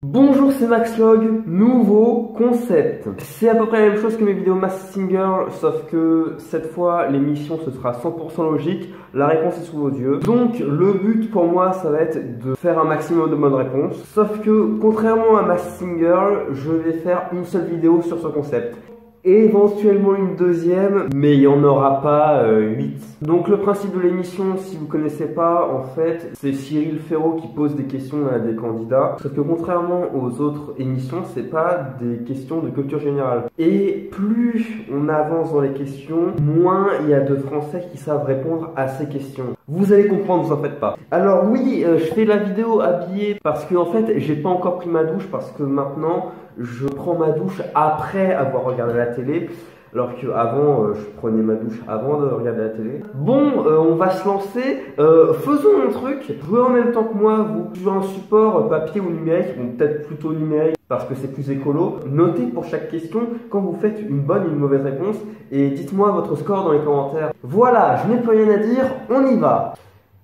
Bonjour, c'est Maxlog, nouveau concept. C'est à peu près la même chose que mes vidéos Masked Singer, sauf que cette fois l'émission ce sera 100% logique, la réponse est sous vos yeux. Donc le but pour moi ça va être de faire un maximum de bonnes réponses. Sauf que contrairement à Masked Singer, je vais faire une seule vidéo sur ce concept. Éventuellement une deuxième, mais il n'y en aura pas 8. Donc le principe de l'émission, si vous ne connaissez pas, en fait, c'est Cyril Ferraud qui pose des questions à des candidats. Sauf que contrairement aux autres émissions, c'est pas des questions de culture générale. Et plus on avance dans les questions, moins il y a de Français qui savent répondre à ces questions. Vous allez comprendre, vous en faites pas. Alors oui, je fais la vidéo habillée parce que en fait, j'ai pas encore pris ma douche parce que maintenant, je prends ma douche après avoir regardé la télé. Alors qu'avant, je prenais ma douche avant de regarder la télé. Bon, on va se lancer. Faisons un truc. Jouez en même temps que moi. Vous jouez un support papier ou numérique. Bon, peut-être plutôt numérique parce que c'est plus écolo. Notez pour chaque question quand vous faites une bonne ou une mauvaise réponse. Et dites-moi votre score dans les commentaires. Voilà, je n'ai plus rien à dire. On y va.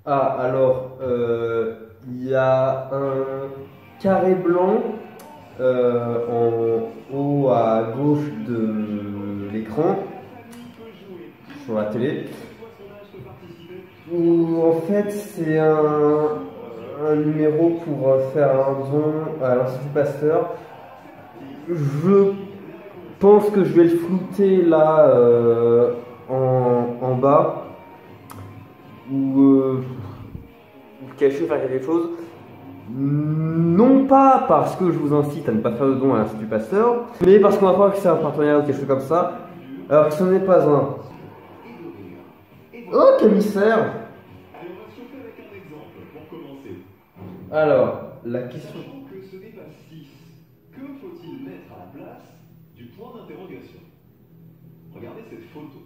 Ah, alors, il y a un carré blanc en haut à gauche de l'écran sur la télé où en fait c'est un numéro pour faire un don à l'Institut Pasteur. Je pense que je vais le flouter là en bas ou cacher, faire quelque chose. Non pas parce que je vous incite à ne pas faire de don à l'Institut Pasteur, mais parce qu'on va croire que c'est un partenariat ou quelque chose comme ça, alors que ce n'est pas un. Oh, commissaire! Alors, la question. Que ce n'est pas 6. Que faut-il mettre à la place du point d'interrogation? Regardez cette photo.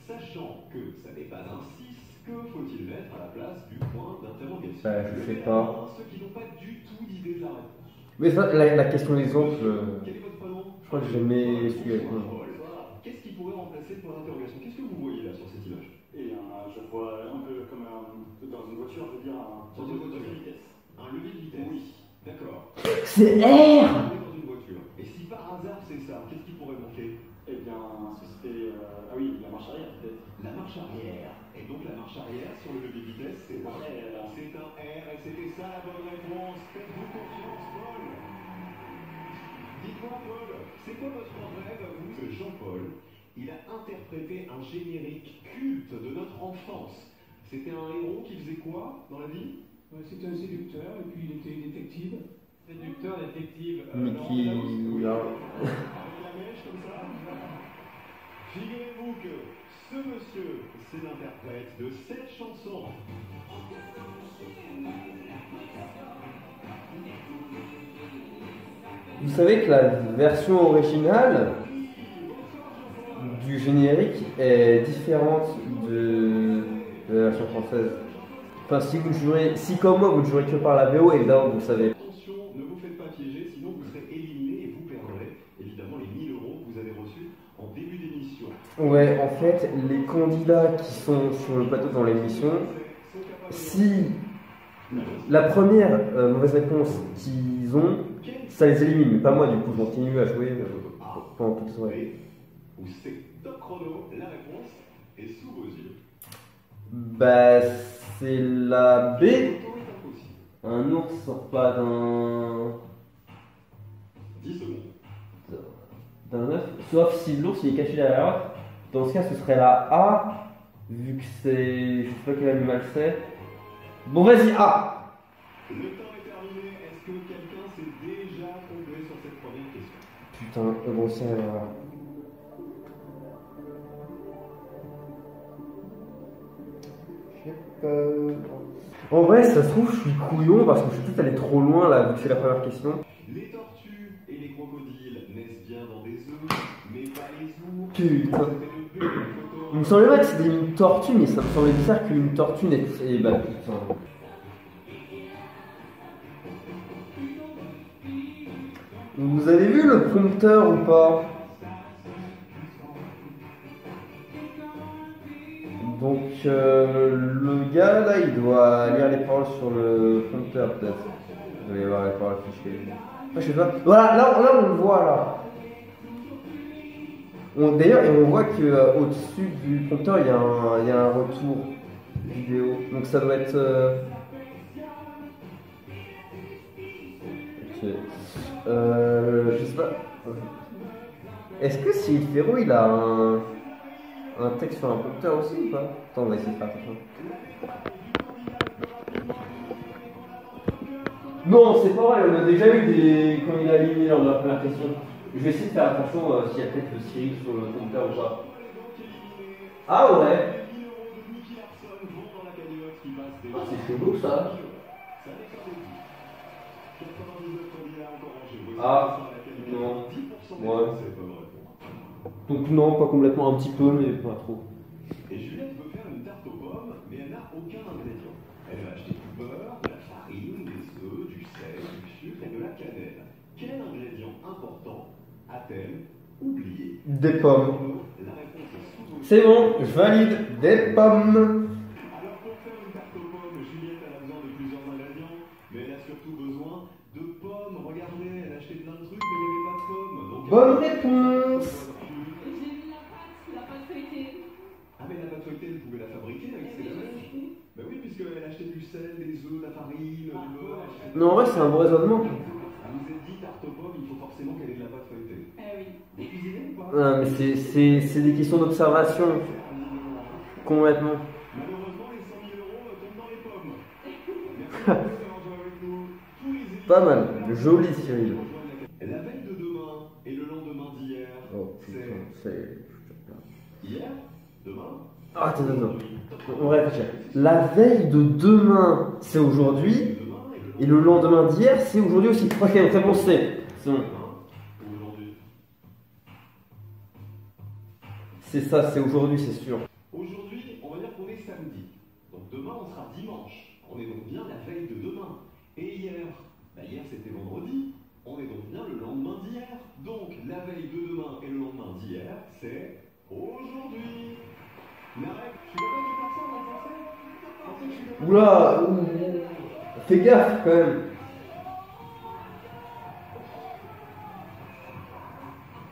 Sachant que ça n'est pas un 6, que faut-il mettre à la place du point d'interrogation? Je sais pas. Ceux qui n'ont pas du tout d'idée de la réponse. Mais ça, la question des autres, Quel est votre prénom? je crois que j'ai jamais su avec moi. Qu'est-ce qui pourrait remplacer le point d'interrogation? Qu'est-ce que vous voyez là sur cette image? Et je vois un peu comme dans une voiture, je veux dire Dans une voiture de vitesse. Un levier de vitesse? Oui. D'accord. C'est R! Dans une voiture. Et si par hasard c'est ça, qu'est-ce qui pourrait manquer? Eh bien, ce serait. Ah oui, la marche arrière peut-être. La marche arrière. Et donc la marche arrière sur le levier de vitesse, c'est un R. C'est un R et c'était ça la bonne réponse. Faites-vous confiance, Paul. Dites-moi, Paul, c'est quoi votre rêve à vous? Jean-Paul, il a interprété un générique culte de notre enfance. C'était un héros qui faisait quoi dans la vie? C'était un séducteur et puis il était détective. Séducteur, détective. Mais qui. Avec la mèche comme ça. Figurez-vous que ce monsieur, c'est l'interprète de cette chanson. Vous savez que la version originale du générique est différente de la version française. Enfin, si comme moi vous ne jouerez que par la VO, évidemment vous savez. Attention, ne vous faites pas piéger, sinon vous serez éliminé et vous perdrez évidemment les 1000 euros que vous avez reçus en début d'émission. Ouais, en fait, les candidats qui sont sur le plateau dans l'émission, si la première mauvaise réponse qu'ils ont, ça les élimine, mais pas moi, du coup, je continue à jouer pendant toute la soirée. Ou c'est top chrono, la réponse est sous vos yeux. Bah, c'est la B. Photo est impossible. Un ours sort pas d'un 10 secondes. œuf, sauf si l'ours il est caché derrière. Dans ce cas, ce serait la A, vu que c'est. Je sais pas quel animal c'est. Bon, vas-y, A. Le temps est terminé. Est-ce que quelqu'un s'est déjà tombé sur cette première question? Putain, bon, c'est. Je sais pas. En vrai, ça se trouve, je suis couillon parce que je suis peut-être allé trop loin là, vu que c'est la première question. Les tortues et les crocodiles naissent bien dans des œufs, mais pas les ours. Putain. C'était le but de la photo. Il me semblait pas que c'était une tortue, mais ça me semblait bizarre qu'une tortue naisse. Et bah putain. Vous avez vu le prompteur ou pas? Donc le gars là il doit lire les paroles sur le prompteur peut-être. Il va y avoir la fiche. Ah, je sais pas. Voilà, là on le voit là. D'ailleurs, et on voit que au-dessus du compteur, il y a un retour vidéo. Donc ça doit être. Ok. Je sais pas. Est-ce que Cyril Ferro il a un texte sur un compteur aussi ou pas? Attends, on va essayer de faire attention. Non, c'est pas vrai, on a déjà eu des. Quand il a aligné lors de la première question. Je vais essayer de faire attention s'il y a peut-être le Cyril sur le compteur ou pas. Ah ouais. Ah, c'est chelou ça. Ah, non. Ouais. Donc non, pas complètement, un petit peu, mais pas trop. Et Juliette veut faire une tarte aux pommes, mais elle n'a aucun ingrédient. Elle va acheter du beurre, de la farine, des œufs, du sel, du sucre et de la cannelle. Quel ingrédient important a-t-elle oublié? Des pommes. La réponse est sous vos C'est bon, je valide. Des pommes. Alors pour faire une tarte aux pommes, Juliette elle a besoin de plusieurs ingrédients, mais elle a surtout besoin de pommes. Regardez, elle a acheté plein de trucs, mais il n'y avait pas de pommes. Donc, Bonne réponse. J'ai mis la pâte feuilletée. Ah mais la pâte feuilletée, elle pouvait la fabriquer avec ses œufs. Bah oui, puisqu'elle a acheté du sel, des œufs, de la farine, du beurre. Non, en vrai, c'est un bon raisonnement. Elle nous a dit tarte aux pommes, il faut forcément qu'elle ait de la pâte feuilletée. Oui. Vous cuisinez ou pas? Non, mais c'est des questions d'observation. Complètement. Malheureusement, les 100 000 euros tombent dans les pommes. Merci d'avoir joué avec nous. Tous les élites- Pas mal. Joli, Cyril. La veille de demain et le lendemain d'hier, Oh putain, c'est. hier, demain, Ah, attends. On va réfléchir. La veille de demain, c'est aujourd'hui. Et le lendemain d'hier, c'est aujourd'hui aussi. Ok, donc réponse C. C'est bon. ou aujourd'hui. C'est ça, c'est aujourd'hui, c'est sûr. Aujourd'hui, on va dire qu'on est samedi. Donc demain, on sera dimanche. On est donc bien la veille de demain. Et hier, hier c'était vendredi. On est donc bien le lendemain d'hier. Donc la veille de demain et le lendemain d'hier, c'est aujourd'hui. Mais arrête, je suis capable de faire ça en français? Pensez que je suis capable de Oula, fais gaffe quand même.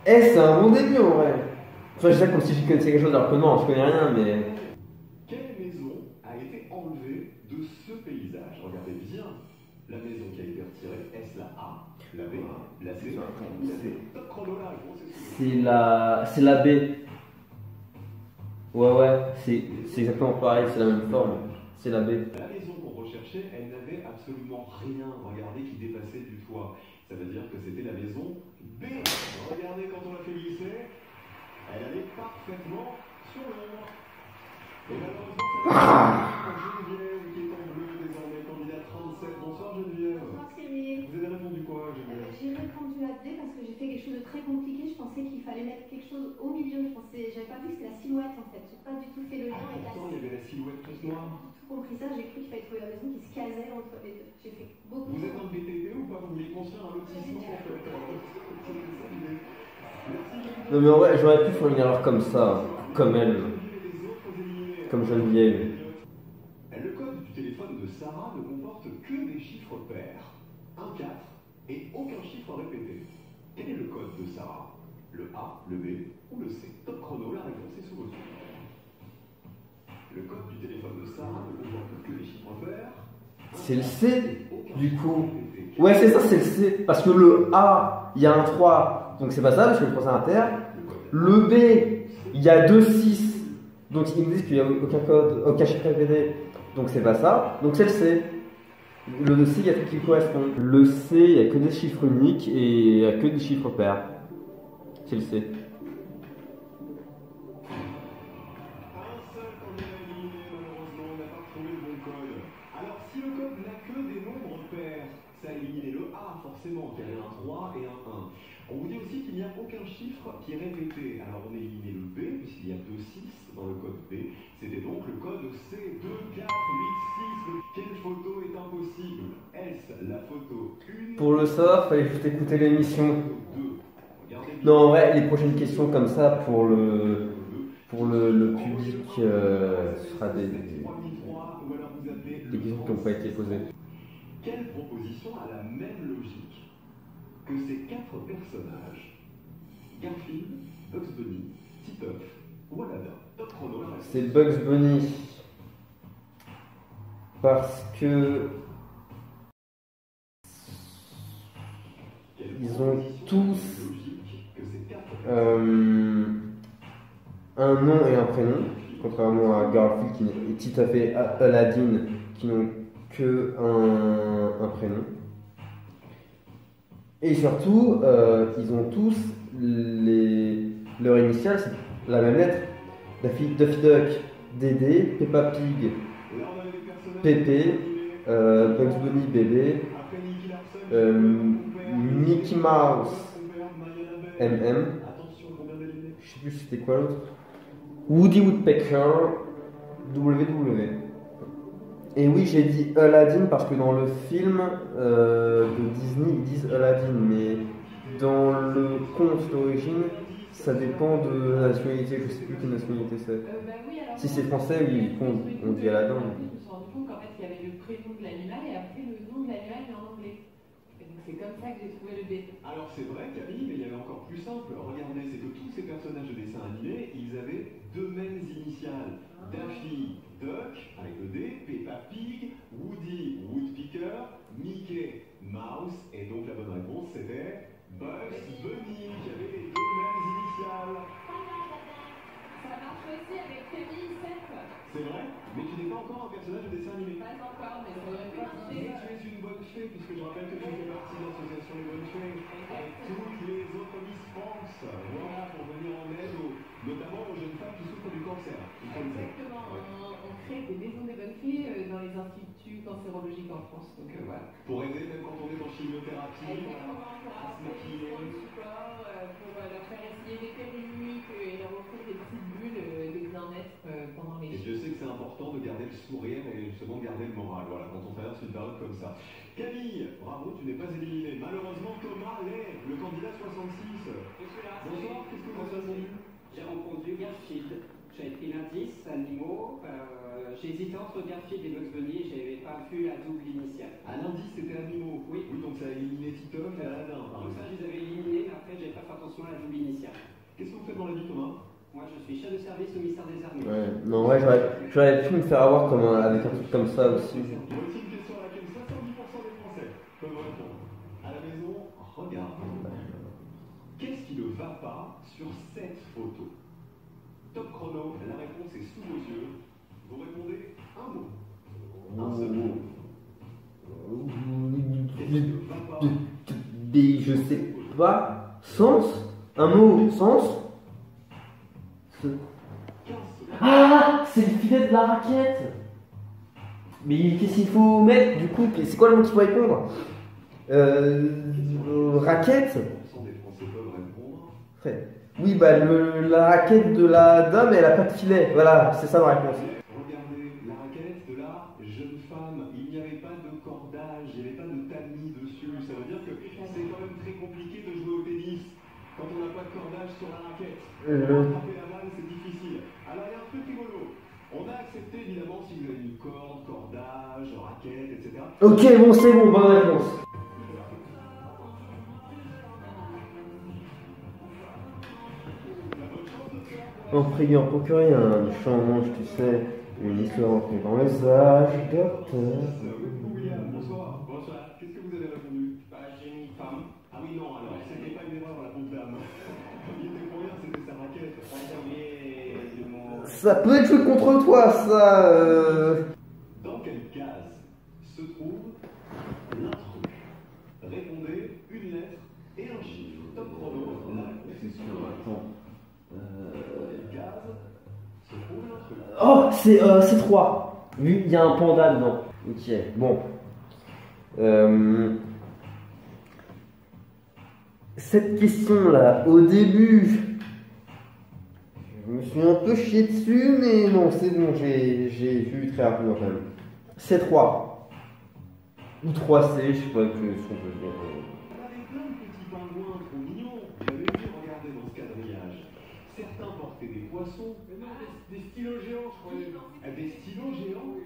Eh, c'est un bon début en vrai. Enfin, je dis ça comme si je connaissais quelque chose alors que non, je connais rien, mais. Quelle maison a été enlevée de ce paysage? Regardez bien la maison qui a été retirée. Est-ce la A, la B, la C ou la D? Top chrono, la réponse est sous C'est la B. Ouais, c'est exactement pareil, c'est la même forme. C'est la B. La maison qu'on recherchait, elle n'avait absolument rien, regardez, qui dépassait du toit. Ça veut dire que c'était la maison B. Regardez quand on l'a fait glisser, elle allait parfaitement sur l'ombre. Et malheureusement, ça pour Geneviève qui est en bleu, désormais candidat 37. Bonsoir Geneviève. Bonsoir Cyril. Vous avez répondu quoi Geneviève? J'ai répondu la D parce que j'ai fait quelque chose de très compliqué. Je pensais qu'il fallait mettre quelque chose au milieu. J'avais pas vu que c'était la silhouette en fait. J'ai pas du tout fait le lien avec la Pourtant, il y avait la silhouette toute noire. J'ai tout compris ça. J'ai cru qu'il fallait trouver la maison qui se casait entre les deux. J'ai fait beaucoup. Vous êtes un BTP ou pas? Vous voulez construire un lotissement en fait? C'était ça l'idée. Merci. Non, mais en vrai, j'aurais pu faire une erreur comme ça, comme elle, comme Geneviève. Le code du téléphone de Sarah ne comporte que des chiffres pairs, 1, 4 et aucun chiffre répété. Quel est le code de Sarah? Le A, le B ou le C? Top chrono, la réponse est sous vos yeux. Le code du téléphone de Sarah ne comporte que des chiffres pairs. C'est le C, du coup. Ouais, c'est ça, c'est le C. Parce que le A, il y a un 3, donc c'est pas ça, parce que le 3 c'est un inter. Le B, il y a 2 6, donc ils me disent qu'il n'y a aucun code, aucun chiffre répété, donc c'est pas ça. Donc c'est le C. Le C, il y a tout qui correspond. Le C, il n'y a que des chiffres uniques et il n'y a que des chiffres pairs. C'est le C. Un seul candidat éliminé, malheureusement, il n'a pas trouvé le bon code. Alors, si le code n'a que des nombres pairs, ça a éliminé le A, forcément, qui avait un 3 et un 1. On vous dit aussi qu'il n'y a aucun chiffre qui est répété. Alors, on a éliminé le B, puisqu'il y a 2 6 dans le code B. C'était donc le code C, 2, 4, 8, 6. Quelle photo est impossible? Est-ce la photo 1? Pour le savoir, fallait juste écouter l'émission. 2. Regardez bien. Non, en vrai, les prochaines questions comme ça pour le public, ce sera des questions qui n'ont pas été posées. quelle proposition a la même logique que ces 4 personnages? Garfield, Bugs Bunny, Titeuf ou Aladdin? Top chrono, la réponse. C'est Bugs Bunny. Parce que Quelle ils ont proposition tous a la même logique que ces 4 un nom et un prénom, contrairement à Garfield et Titeuf et Aladdin qui n'ont que un prénom. Et surtout, ils ont tous leur initiale, c'est la même lettre. Daffy Duck, Dédé, Peppa Pig, Pépé, Bugs Bunny, Bébé, Mickey Mouse, MM, je sais plus c'était quoi l'autre, Woody Woodpecker, WW. Et oui, j'ai dit Aladdin parce que dans le film de Disney, ils disent Aladdin, mais dans le conte d'origine, ça dépend de la nationalité, je sais plus quelle nationalité c'est. Si c'est français, oui, on dit Aladdin. Je me suis rendu compte qu'en fait, il y avait le prénom de l'animal et après le nom de l'animal, mais en anglais. Et donc c'est comme ça que j'ai trouvé le B. Alors c'est vrai Camille, mais il y avait encore plus simple. Regardez, c'est que tous ces personnages de dessin animé, ils avaient 2 mêmes initiales. Daffy Duck avec le D, Peppa Pig, Woody Woodpecker, Mickey Mouse, et donc la bonne réponse c'était Bugs Bunny qui avait les 2 mêmes initiales. Ça marche aussi avec Camille, Sepp. C'est vrai, mais tu n'es pas encore un personnage de dessin animé. Pas encore, mais ça aurait pu Mais marcher. tu es une bonne fée, puisque je rappelle que tu fais partie de l'association Les Bonnes Fées, avec toutes les autres Miss France. Voilà, pour venir en aide, notamment aux jeunes femmes qui souffrent du cancer. Il faut le dire. Exactement, on crée des maisons des bonnes fées dans les instituts cancérologiques en France. Donc voilà. Pour aider, même quand on est en chimiothérapie, Exactement, voilà, pour à se apporter maquiller. du support, pour leur faire essayer des perruques et leur offrir des petites bulles de bien-être pendant les Et je sais que c'est important de garder le sourire et justement de garder le moral, voilà, quand on traverse une période comme ça. Camille, bravo, tu n'es pas éliminé. Malheureusement, Thomas l'est, le candidat 66. Bonsoir, qu'est-ce que vous avez répondu? J'ai répondu Garfield. J'avais pris l'indice, animaux. J'ai hésité entre Garfield et Bugs Bunny. Je n'avais pas vu la double initiale. À l'indice, c'était animaux. Oui. Donc ça a éliminé Titeuf et Aladdin. Donc ça, je les avais éliminés, mais après, j'ai pas fait attention à la double initiale. Qu'est-ce que vous faites dans la vie, Thomas? Moi, je suis chef de service au ministère des Armées. Ouais, non, ouais, j'aurais pu me faire avoir avec un truc comme ça aussi. Voici une question à laquelle 70% des Français peuvent répondre. À la maison, regarde. Qu'est-ce qui ne va pas sur cette photo? Top chrono, la réponse est sous vos yeux. Vous répondez un mot. Un seul mot. Qu'est-ce qui ne va pas? Je sais pas. Sens? Un mot, sens? Ah, c'est le filet de la raquette. Mais qu'est-ce qu'il faut mettre du coup? C'est quoi le mot qu'il faut répondre? Raquette? 70% des Français peuvent répondre. Ouais. Oui, bah la raquette de la dame, elle a pas de filet. Voilà, c'est ça ma réponse. Regardez la raquette de la jeune femme. Il n'y avait pas de cordage, il n'y avait pas de tamis dessus. Ça veut dire que c'est quand même très compliqué de jouer au tennis quand on n'a pas de cordage sur la raquette. Attraper la balle, c'est difficile. Alors il y a un truc rigolo. On a accepté évidemment si vous avez une corde, cordage, raquette, etc. Ok, bon, c'est bon, bonne réponse. En priant, procurer un change, tu sais, une histoire ancrée dans les âges, docteur. William, bonsoir. Bonsoir. Qu'est-ce que vous avez répondu? J'ai mis femme. Ah oui, non, alors c'était pas une erreur, la pauvre dame. Il était pour rien, c'était sa raquette. Ça peut être joué contre toi, ça. Dans quelle case se trouve l'intrus? Répondez une lettre et un chiffre. Top chrono, la réponse est sur Attends. Dans quelle case se trouve l'intrus? Oh, c'est 3. Vu, il y a un panda dedans. Ok, bon. Cette question-là, au début, je me suis un peu chié dessus, mais non, c'est bon, j'ai vu très rapidement quand même. C'est 3. Ou 3C, je sais pas ce qu'on peut dire. On avait plein de petits pingouins trop mignons. J'avais vu regarder dans ce quadrillage. Certains portaient des poissons. Mais non, des stylos géants, je croyais. Des stylos géants?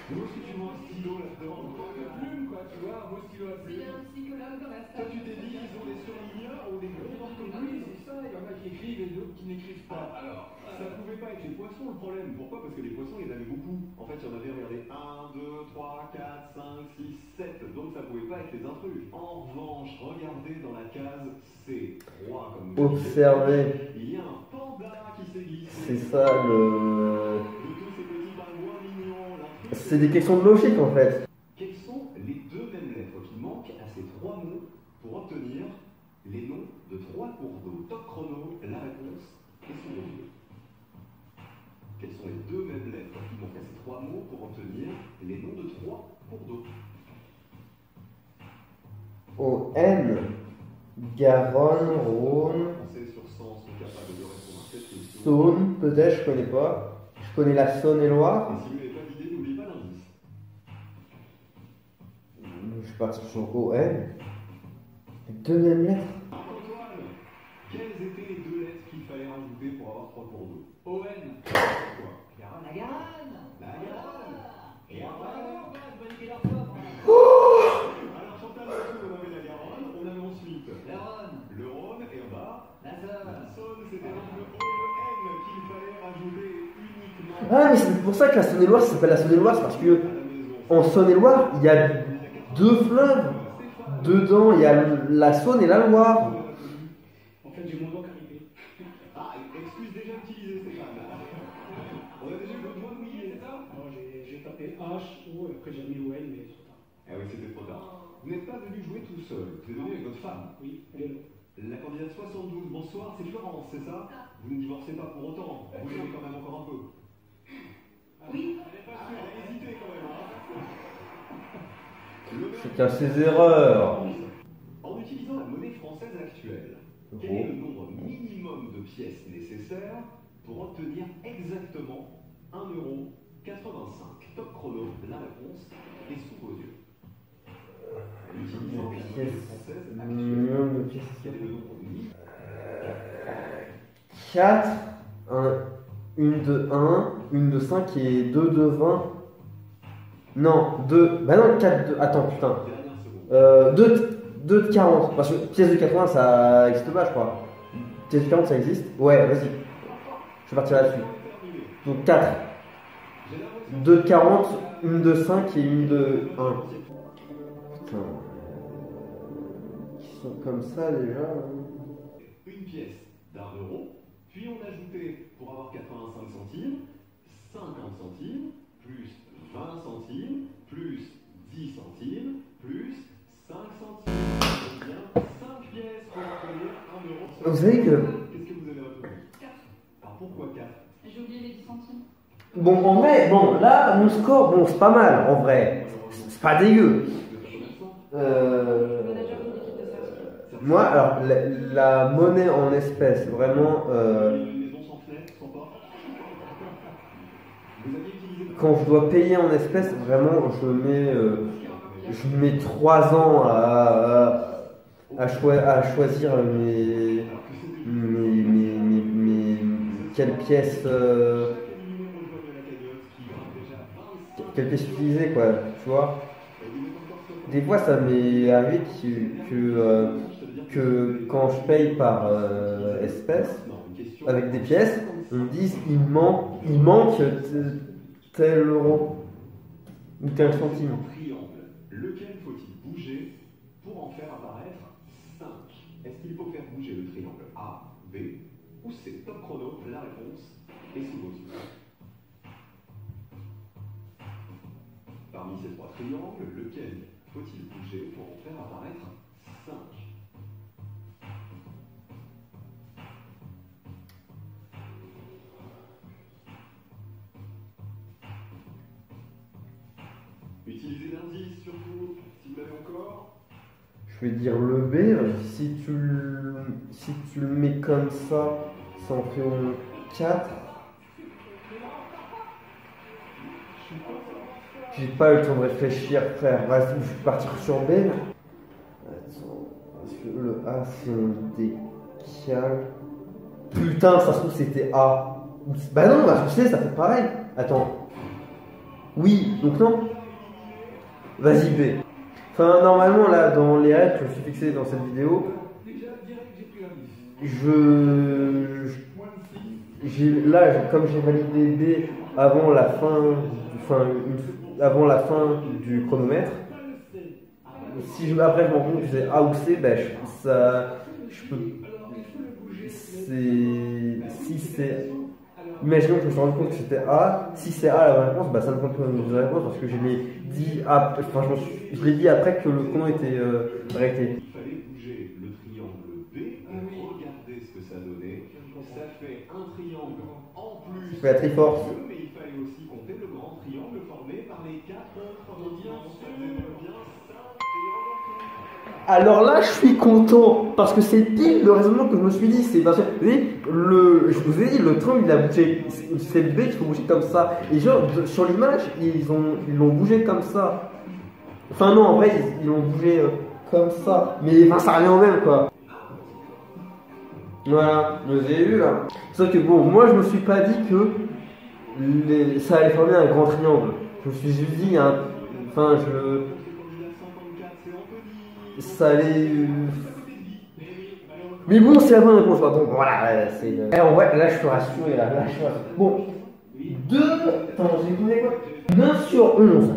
Où est-ce que tu vois un stylo là-dedans? Une plume, quoi, tu vois, un beau stylo à Il plume. y a un psychologue dans la Toi, salle. tu t'es dit, ils ont des surligneurs ou des gros orthographes? Oui, c'est ça, il y en a qui écrivent et d'autres qui n'écrivent pas. Alors, ça pouvait pas être les poissons le problème. Pourquoi? Parce que les poissons, il y en avait beaucoup. En fait, il y en avait, regardez, 1, 2, 3, 4, 5, 6, 7. Donc ça pouvait pas être les intrus. En revanche, regardez dans la case C3 comme vous Observez. il y a un panda qui s'est glissé. C'est ça le. De tous ces petits pingouins mignons, l'intrus. C'est des questions de logique en fait. Quelles sont les deux mêmes lettres qui manquent à ces trois mots pour obtenir les noms de trois cours d'eau? Top chrono, la réponse est sous vos yeux. Quelles sont les deux mêmes lettres qui manquent à ces trois mots pour obtenir les noms de trois cours d'eau? O-N. Garonne, Rhône, Français sur 100 sont capables de répondre à cette question. Saône, peut-être, je connais pas. Je connais la Saône-et-Loire. Et si vous n'avez pas d'idée, n'oubliez pas l'indice. Je suis parti sur O-N. Deux mêmes lettres. Antoine, quelles étaient les deux lettres qu'il fallait rajouter pour avoir trois cours d'eau? ON. Quoi? Garonne, la Garonne. La Garonne. Et après, alors Chantal, on avait la Garonne, on avait ensuite La Rhône. le Rhône et en bas La la Saône. Saône. C'était donc le O et le N qu'il fallait rajouter uniquement Ah, mais c'est pour ça que la Saône-et-Loire s'appelle la Saône-et-Loire, c'est parce que à la maison. en Saône-et-Loire, il y a deux fleuves. Dedans, il y a la Saône et la Loire. En fait, j'ai mon doigt arrivé. Ah, excuse déjà utilisée, Stéphane. On a déjà eu le doigt mouillé, c'est ça? Alors, j'ai tapé H, O, et après j'ai mis ON, mais c'est trop tard. Ah oui, c'était trop tard. Vous n'êtes pas venu jouer tout seul, vous êtes venu avec votre femme. Oui, elle est là. La candidate 72, bonsoir, c'est Florence, c'est ça? Vous ne divorcez pas pour autant, vous l'aimez quand même encore un peu. Oui. Elle n'est pas sûre, elle a hésité quand même. Hein. Le maire- C'est à ses erreurs. En utilisant la monnaie française actuelle, quel est le nombre minimum de pièces nécessaires pour obtenir exactement 1,85 €? Top chrono, la réponse est sous vos yeux. En utilisant la monnaie française actuelle, Minimum de pièces. quel est le nombre minimum? 4, une de 1, une de 5 et 2 de 20. Non, 2. Bah non, 4 de. Attends, putain. Dernière seconde. 2 de 40. Parce que pièce de 80, ça existe pas, je crois. Pièce de 40, ça existe? Ouais, vas-y. Je vais partir là-dessus. Donc 4. 2 de 40, une de 5 et une de 1. Putain. Qui sont comme ça déjà. Une pièce d'1 €, puis on ajoutait, pour avoir 85 centimes, 50 centimes, plus 20 centimes, plus 10 centimes, plus 5 centimes. Eh bien, 5 pièces pour obtenir 1 €. Vous savez que. Qu'est-ce que vous avez retenu? 4. Alors pourquoi 4? J'ai oublié les 10 centimes. Bon, en vrai, bon, là, mon score, bon, c'est pas mal, en vrai. C'est pas dégueu. Manager d'une équipe de service. Moi, alors, la monnaie en espèces, vraiment, Une maison sans fenêtre, sans porte. Vous aviez utilisé quand je dois payer en espèces, vraiment, je mets 3 ans à choisir quelle pièce, quelle pièce utiliser, quoi, tu vois. Des fois, ça m'est arrivé que quand je paye par espèce, avec des pièces, on me dise il manque tel euro ou tel centime. Triangle. Lequel faut-il bouger pour en faire apparaître 5? Est-ce qu'il faut faire bouger le triangle A, B ou C? Top chrono, la réponse est sous vos yeux. Parmi ces trois triangles, lequel faut-il bouger pour en faire apparaître 5? Utilisez l'indice surtout, si vous l'avez encore. Je vais dire le B. Si tu le mets comme ça en fait au moins 4. J'ai pas eu le temps de réfléchir, frère. Vas-y, je vais partir sur B. Attends, parce que le A, c'est un décal. Putain, ça se trouve, c'était A. Bah non, bah, je sais, ça fait pareil. Attends. Oui, donc non. Vas-y B. Enfin, normalement, là, dans les règles que je me suis fixé dans cette vidéo, comme j'ai validé B avant la fin du chronomètre, si après je me rends compte que c'est A ou C, ben je peux. Si c'est. Imaginons que je me suis rendu compte que c'était A, si c'est A la bonne réponse, bah ça ne compte pas une bonne réponse parce que je l'ai dit, je l'ai dit après que le chrono était arrêté. Il fallait bouger le triangle B et regarder ce que ça donnait. Ça fait un triangle en plus. Ça fait la Triforce. Mais il fallait aussi compter le grand triangle formé par les 4 autres. Alors là, je suis content parce que c'est pile le raisonnement que je me suis dit. C'est parce que, vous voyez, je vous ai dit, le train il a bougé. C'est le B qu'il faut bouger comme ça. Et genre, sur l'image, ils l'ont bougé comme ça. Enfin, non, en vrai, ils l'ont bougé comme ça. Mais enfin, ça revient au même quoi. Voilà, vous avez vu là. Sauf que bon, moi je me suis pas dit que ça allait former un grand triangle. Je me suis juste dit, ça allait. Mais bon, c'est la bonne réponse. Donc voilà, c'est. En vrai, là je suis rassuré. Là, je suis rassuré. Bon, 2. Attends, j'ai donné quoi 9 sur 11.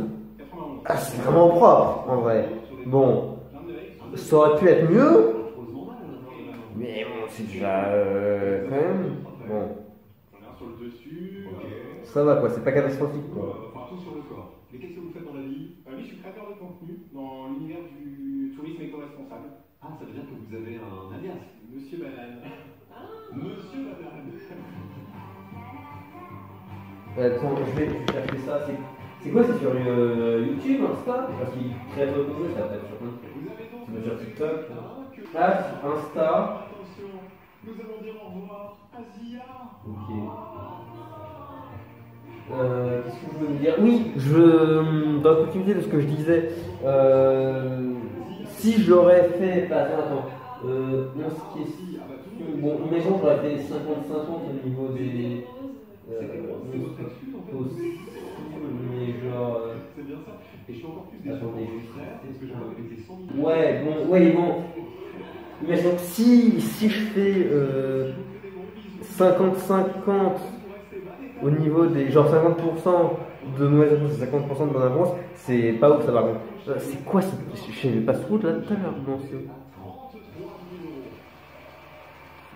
Ah, c'est vraiment propre en vrai. Bon, ça aurait pu être mieux. Mais bon, c'est déjà quand même. Bon. Ça va quoi, c'est pas catastrophique quoi. Enfin, tout sur le corps. Mais qu'est-ce que vous faites dans la vie? Oui, je suis créateur de contenu dans l'univers du tourisme éco-responsable. Ah, ça veut dire que vous avez un alias. Monsieur Banane. Monsieur Banane. Attends, je vais chercher ça. C'est quoi? C'est sur YouTube, Insta? Parce qu'il crée de contenu, ça peut être sur sur TikTok. Ah, sur Insta. Attention, nous allons dire au revoir à Zia. Ok. Qu'est-ce que je voulais me dire? Oui, dans la continuité de ce que je disais, si j'aurais fait. Attends. Non, ce qui est. Bon, imaginons que j'aurais fait 50-50 au niveau des. Mais genre. C'est bien ça. Et je suis encore plus déçu. Attendez, Parce que j'avais répété 100 000. Ouais, bon. Imaginons que si je fais 50-50 au niveau des. Genre 50% de mauvaise réponse et 50% de bonne réponse, c'est pas ouf ça par contre. C'est quoi ce. Je sais pas ce route là tout à l'heure. Non, c'est.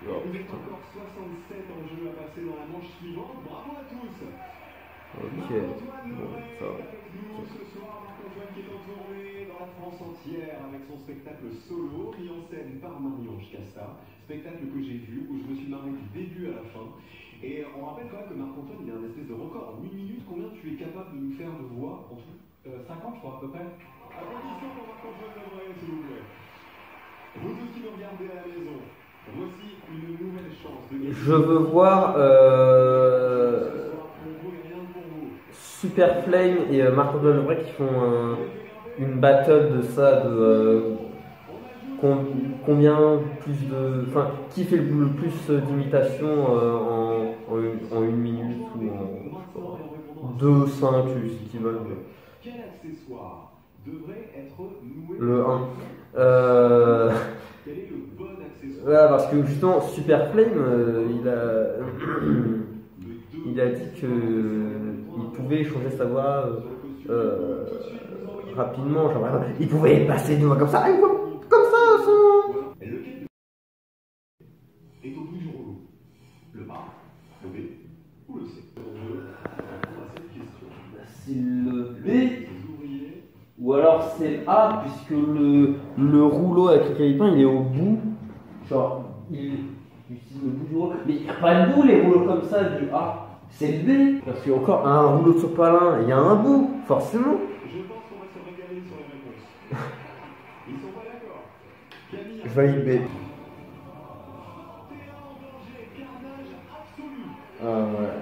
Vous êtes encore 67 en jeu à passer dans la manche suivante. Bravo à tous. Ok. Bon, ça va. Ce soir, Marc-Antoine qui est en tournée dans la France entière avec son spectacle solo, mis en scène par Marie-Ange Casta. Spectacle que j'ai vu, où je me suis marré du début à la fin. Et on rappelle quand même que Marc-Antoine, il a un espèce de record. En 8 minutes, combien tu es capable de nous faire de voix en tout 50, je crois, à peu près. Applaudissements pour Marc-Antoine Lebrun, s'il vous plaît. Vous tous qui nous regardez à la maison, voici une nouvelle chance de gagner. Je veux voir Super Flame et Marc-Antoine Lebrun qui font une battle de ça, combien plus de. Enfin, qui fait le plus d'imitations en 1 minute ou en 2, 5, ce qu'ils veulent. Quel accessoire devrait être noué? Le 1. Quel est le bon accessoire? Voilà, parce que justement, Super Flame, il a dit qu'il pouvait changer sa voix rapidement. Genre, il pouvait passer de voix comme ça, comme ça, sans. Et lequel est au bout du rouleau? Le A, le B ou le C? À cette question. C'est le B. Les ouvriers. Ou alors c'est A, puisque le rouleau avec lequel il peint, il est au bout. Genre, il utilise le bout du rouleau. Mais il n'y a pas de bout, les rouleaux comme ça, du A. C'est le B. Parce qu'il y a encore un rouleau de sopalin, il y a un bout, forcément. Je pense qu'on va se régaler sur les réponses. Ils sont pas d'accord. Camille. Je valide B. Ah ouais.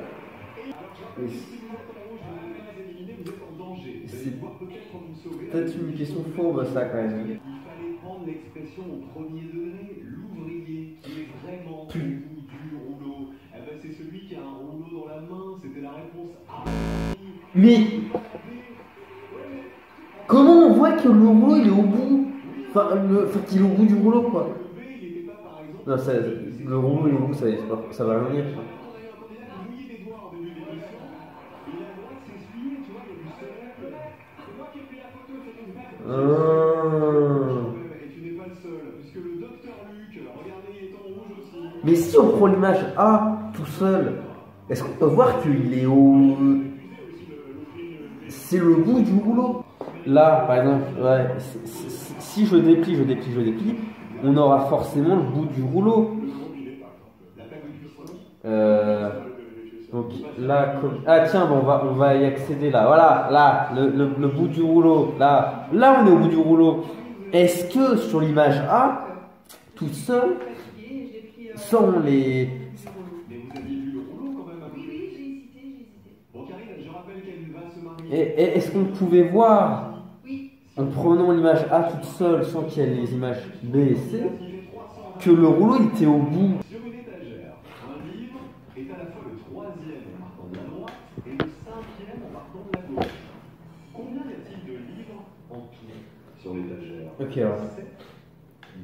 C'est peut-être une question fourbe ça quand même. Il fallait prendre l'expression au premier degré, l'ouvrier qui est vraiment au bout du rouleau. Eh ben c'est celui qui a un rouleau dans la main, c'était la réponse A. Mais Comment on voit que le rouleau il est au bout? Enfin, qu'il est au bout du rouleau quoi. Non, le rouleau il est au bout, ça va rien dire. Mais si on prend l'image A tout seul, est-ce qu'on peut voir qu'il est au... C'est le bout du rouleau. Là, par exemple, ouais, si je déplie, on aura forcément le bout du rouleau. Donc là, ah tiens, bon, on va y accéder là. Voilà, là, le bout du rouleau. Là, on est au bout du rouleau. Est-ce que sur l'image A, tout seul, sans les... Est-ce qu'on pouvait voir, en prenant l'image A toute seule, sans qu'il y ait les images B et C, que le rouleau il était au bout? Sur une étagère, un livre est à la fois le troisième en partant de la droite et le cinquième en partant de la gauche. Combien y a-t-il de livres en tout sur l'étagère? Ok, alors. 7, 8.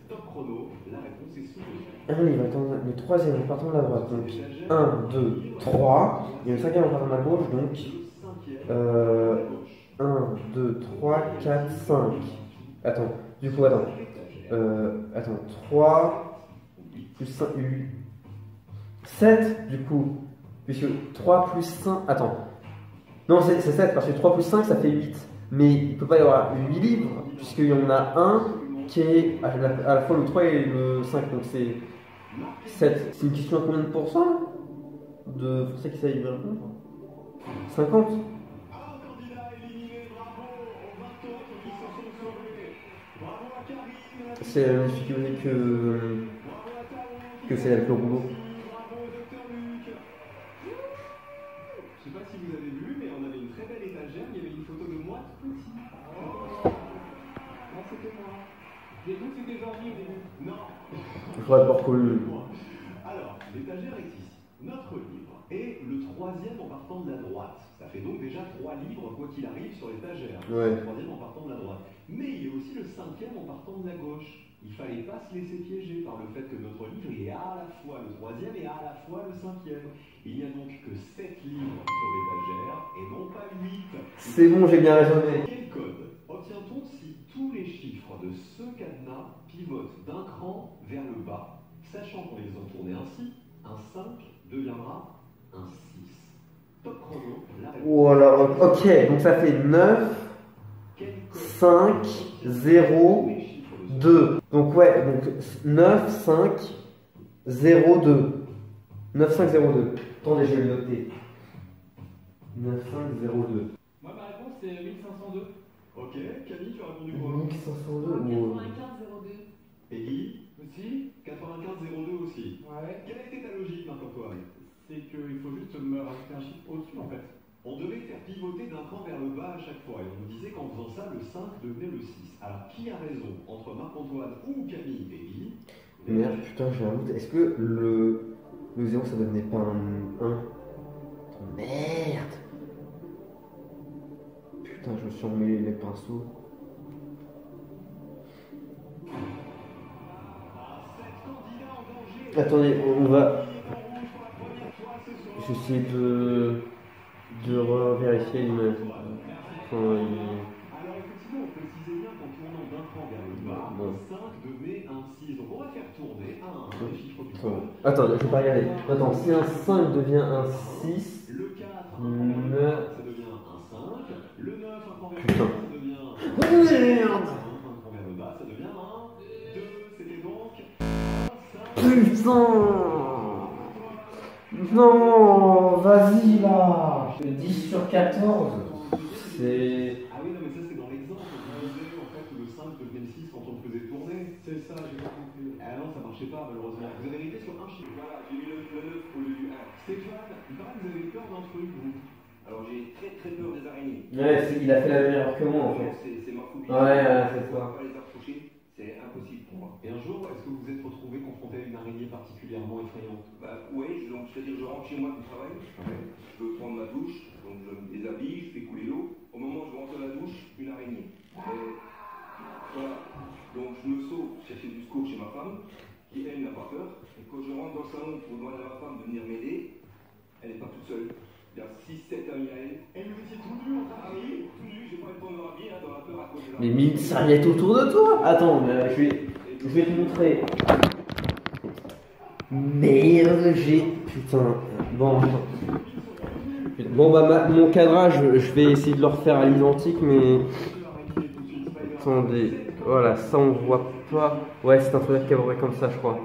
Top chrono, la réponse est sous Un livre, attends, le troisième en partant de la droite, donc 1, 2, 3, et le cinquième en partant de la gauche, donc 1, 2, 3, 4, 5. Attends, du coup, attends. Attends, 3 plus 5, 8, 7 du coup, puisque 3 plus 5, attends. Non, c'est 7, parce que 3 plus 5, ça fait 8. Mais il ne peut pas y avoir 8 livres, puisqu'il y en a un qui est à la fois le 3 et le 5, donc c'est 7. C'est une question à combien de pourcents de Français qui savent y répondre? 50. C'est la même difficulté que c'est avec le rouleau. Je sais pas si vous avez vu, mais on avait une très belle étagère, il y avait une photo de moi tout petit. Non, c'était moi. J'ai cru que c'était Jean-Guy au début. Non. Je pourrais pas reconnu. Alors, l'étagère est ici. Notre livre est le troisième en partant de la droite. Ça fait donc déjà 3 livres, quoi qu'il arrive, sur l'étagère. Ouais. Le troisième en partant de la droite. Mais il y a aussi le cinquième en partant de la gauche. Il fallait pas se laisser piéger par le fait que notre livre est à la fois le troisième et à la fois le cinquième. Il n'y a donc que 7 livres sur l'étagère et non pas 8. C'est bon, j'ai bien raisonné. Quel code obtient-on si tous les chiffres de ce cadenas pivotent d'un cran vers le bas, sachant qu'on les a tournés ainsi, un 5 deviendra un 6. Top chrono, la réponse. Voilà, ok, donc ça fait 9, 5, 0, 2. Donc ouais, donc 9, 5, 0, 2. 9, 5, 0, 2. Attendez, je vais le noter. 9, 5, 0, 2. Moi, ma réponse, c'est 1502. Ok, Camille, tu as répondu quoi? 1502 ou... 95-02. Peggy, Aussi 95-02 aussi. Ouais. Quelle a été ta logique, Marc-Antoine? C'est qu'il faut juste me rajouter un chiffre au-dessus, en fait. On devait faire pivoter d'un cran vers le bas à chaque fois, et on nous disait qu'en faisant ça, le 5 devenait le 6. Alors, qui a raison entre Marc-Antoine ou Camille et Peggy? Merde, putain, j'ai un doute. Est-ce que le 0 ça devenait pas un 1? Merde! Putain, je me suis emmêlé les pinceaux. Attendez, on va. J'essaie de vérifier l'image. Alors, effectivement, précisez bien qu'en tournant d'un cran vers le bas, Bon. 5 devenait un 6. Donc, on va faire tourner un des chiffres du code. Attends, je vais pas regarder. Attends, si un 5 devient un 6. Le 4, ça devient un 5. Le 9, un cran vers le Putain. bas, ça devient un Merde! 1. Un cran vers le bas, ça devient un 2. C'était donc un 5. Putain! Non, vas-y là! 10 sur 14. C'est. Ah oui, non, mais ça, c'est dans l'exemple. On disait en fait que le 5 devenait le 6 quand on le faisait tourner. C'est ça, j'ai pas compris. Ah non, ça marchait pas, malheureusement. Vous avez été sur un chiffre. Voilà, j'ai mis le 9 au lieu du 1. Stéphane, il paraît que vous avez peur d'un truc, vous. Alors j'ai très peur des araignées. Ouais, il a fait la même erreur que moi en fait. C'est ma phobie. Ouais, c'est Je ça. ne pas les approcher, c'est impossible pour moi. Et un jour, est-ce que vous vous êtes retrouvé confronté à une araignée particulièrement effrayante? Bah ouais, donc c'est-à-dire je rentre chez moi du travail, je veux prendre ma douche, donc je me déshabille, je fais couler l'eau. Au moment où je rentre à la douche, une araignée. Et voilà. Donc je me sauve chercher du secours chez ma femme, qui elle n'a pas peur. Et quand je rentre dans le salon pour demander à ma femme de venir m'aider, elle n'est pas toute seule. Il y a 6-7 amis à elle. Elle me dit tout nu en train de crier. Tout nu, j'ai pas le temps de me rhabiller hein, dans la peur à cause de la. Mais mets une serviette autour de toi. Attends, je vais te montrer. Merde, putain. Bon bah mon cadrage, je vais essayer de le refaire à l'identique, mais attendez, voilà, ça on voit pas. Ouais, c'est un truc cabré comme ça, je crois.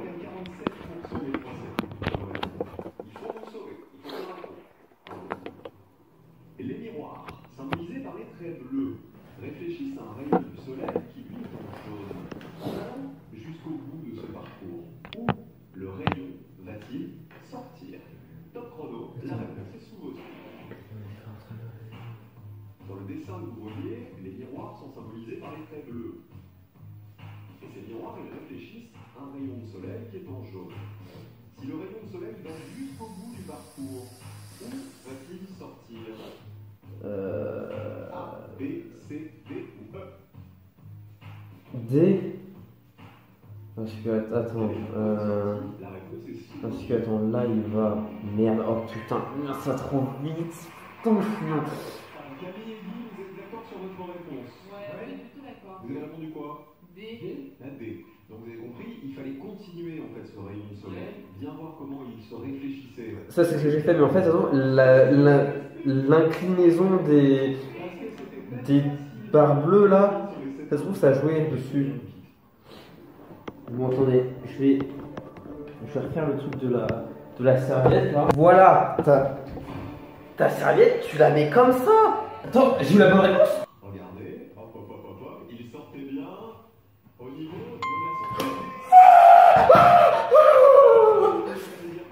Les miroirs, symbolisés par les traits bleus, réfléchissent à un rayon du soleil qui lui est en jaune. Allant jusqu'au bout de ce parcours, où le rayon va-t-il sortir? Top chrono, la réponse est sous vos yeux. Dans le dessin que vous voyez, les miroirs sont symbolisés par les traits bleus. Et ces miroirs, ils réfléchissent à un rayon de soleil qui est en jaune. Si le rayon de soleil va jusqu'au bout du parcours, où va-t-il sortir? A, B, C, D ou E? D. Parce que attends, La réponse est sous parce que attends, là il va. Merde, oh putain, ça trop vite. Putain, Camille et Guy, vous êtes d'accord sur votre réponse? Ouais, on est plutôt d'accord. Vous avez répondu quoi? D. La D. Donc vous avez compris, il fallait continuer en fait ce rayon de soleil, bien voir comment il se réfléchissait. Ça c'est ce que j'ai fait, mais en fait, attends, l'inclinaison des barres bleues là, ça se trouve ça jouait dessus. Bon attendez, je vais refaire le truc de la serviette là. Voilà, ta serviette, tu la mets comme ça. Attends, j'ai eu la bonne réponse. Regardez, hop, hop, hop, hop, hop, il sortait bien au niveau de la sortie.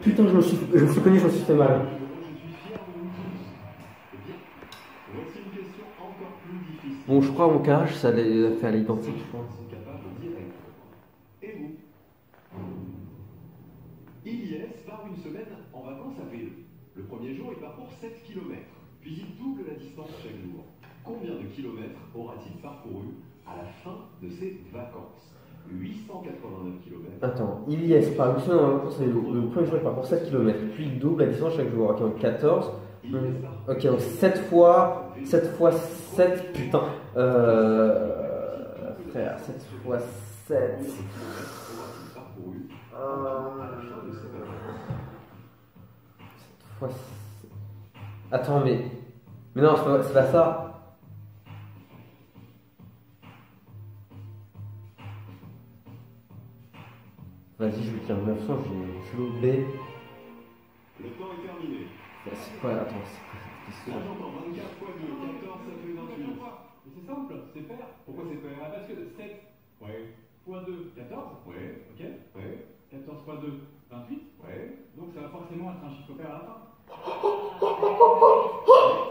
Putain, je me suis connu, je me suis fait mal. Je suis fier de vous tous. Eh bien, voici une question encore plus difficile. Bon, je crois mon carrage, ça l'a fait à l'identique, je pense. Sont capables direct. Et vous? Ilyes part une semaine en vacances à vélo. Le premier jour, il parcourt 7 km, puis il double la distance chaque jour. Combien de kilomètres aura-t-il parcouru à la fin de ses vacances? 889 km. Attends, Ilyes part une semaine en vacances à vélo. Le premier jour, il parcourt 7 km, puis il double la distance chaque jour. Ok, donc 14. Ok, donc 7 fois 7, putain. Frère, 7 fois 7. Fois... Attends, mais non, c'est pas ça. Vas-y, je vais dire 900, j'ai lobé. Le temps est terminé. C'est quoi? Attends, c'est quoi cette question? J'entends 24 fois 2, 14, ça fait 28. Mais c'est simple, c'est pair. Pourquoi c'est pair? Ah, parce que 7 Ouais, fois 2, 14. ouais, Ok. ouais, 14 fois 2, 28. ouais. Donc ça va forcément être un chiffre pair à la fin. Est-ce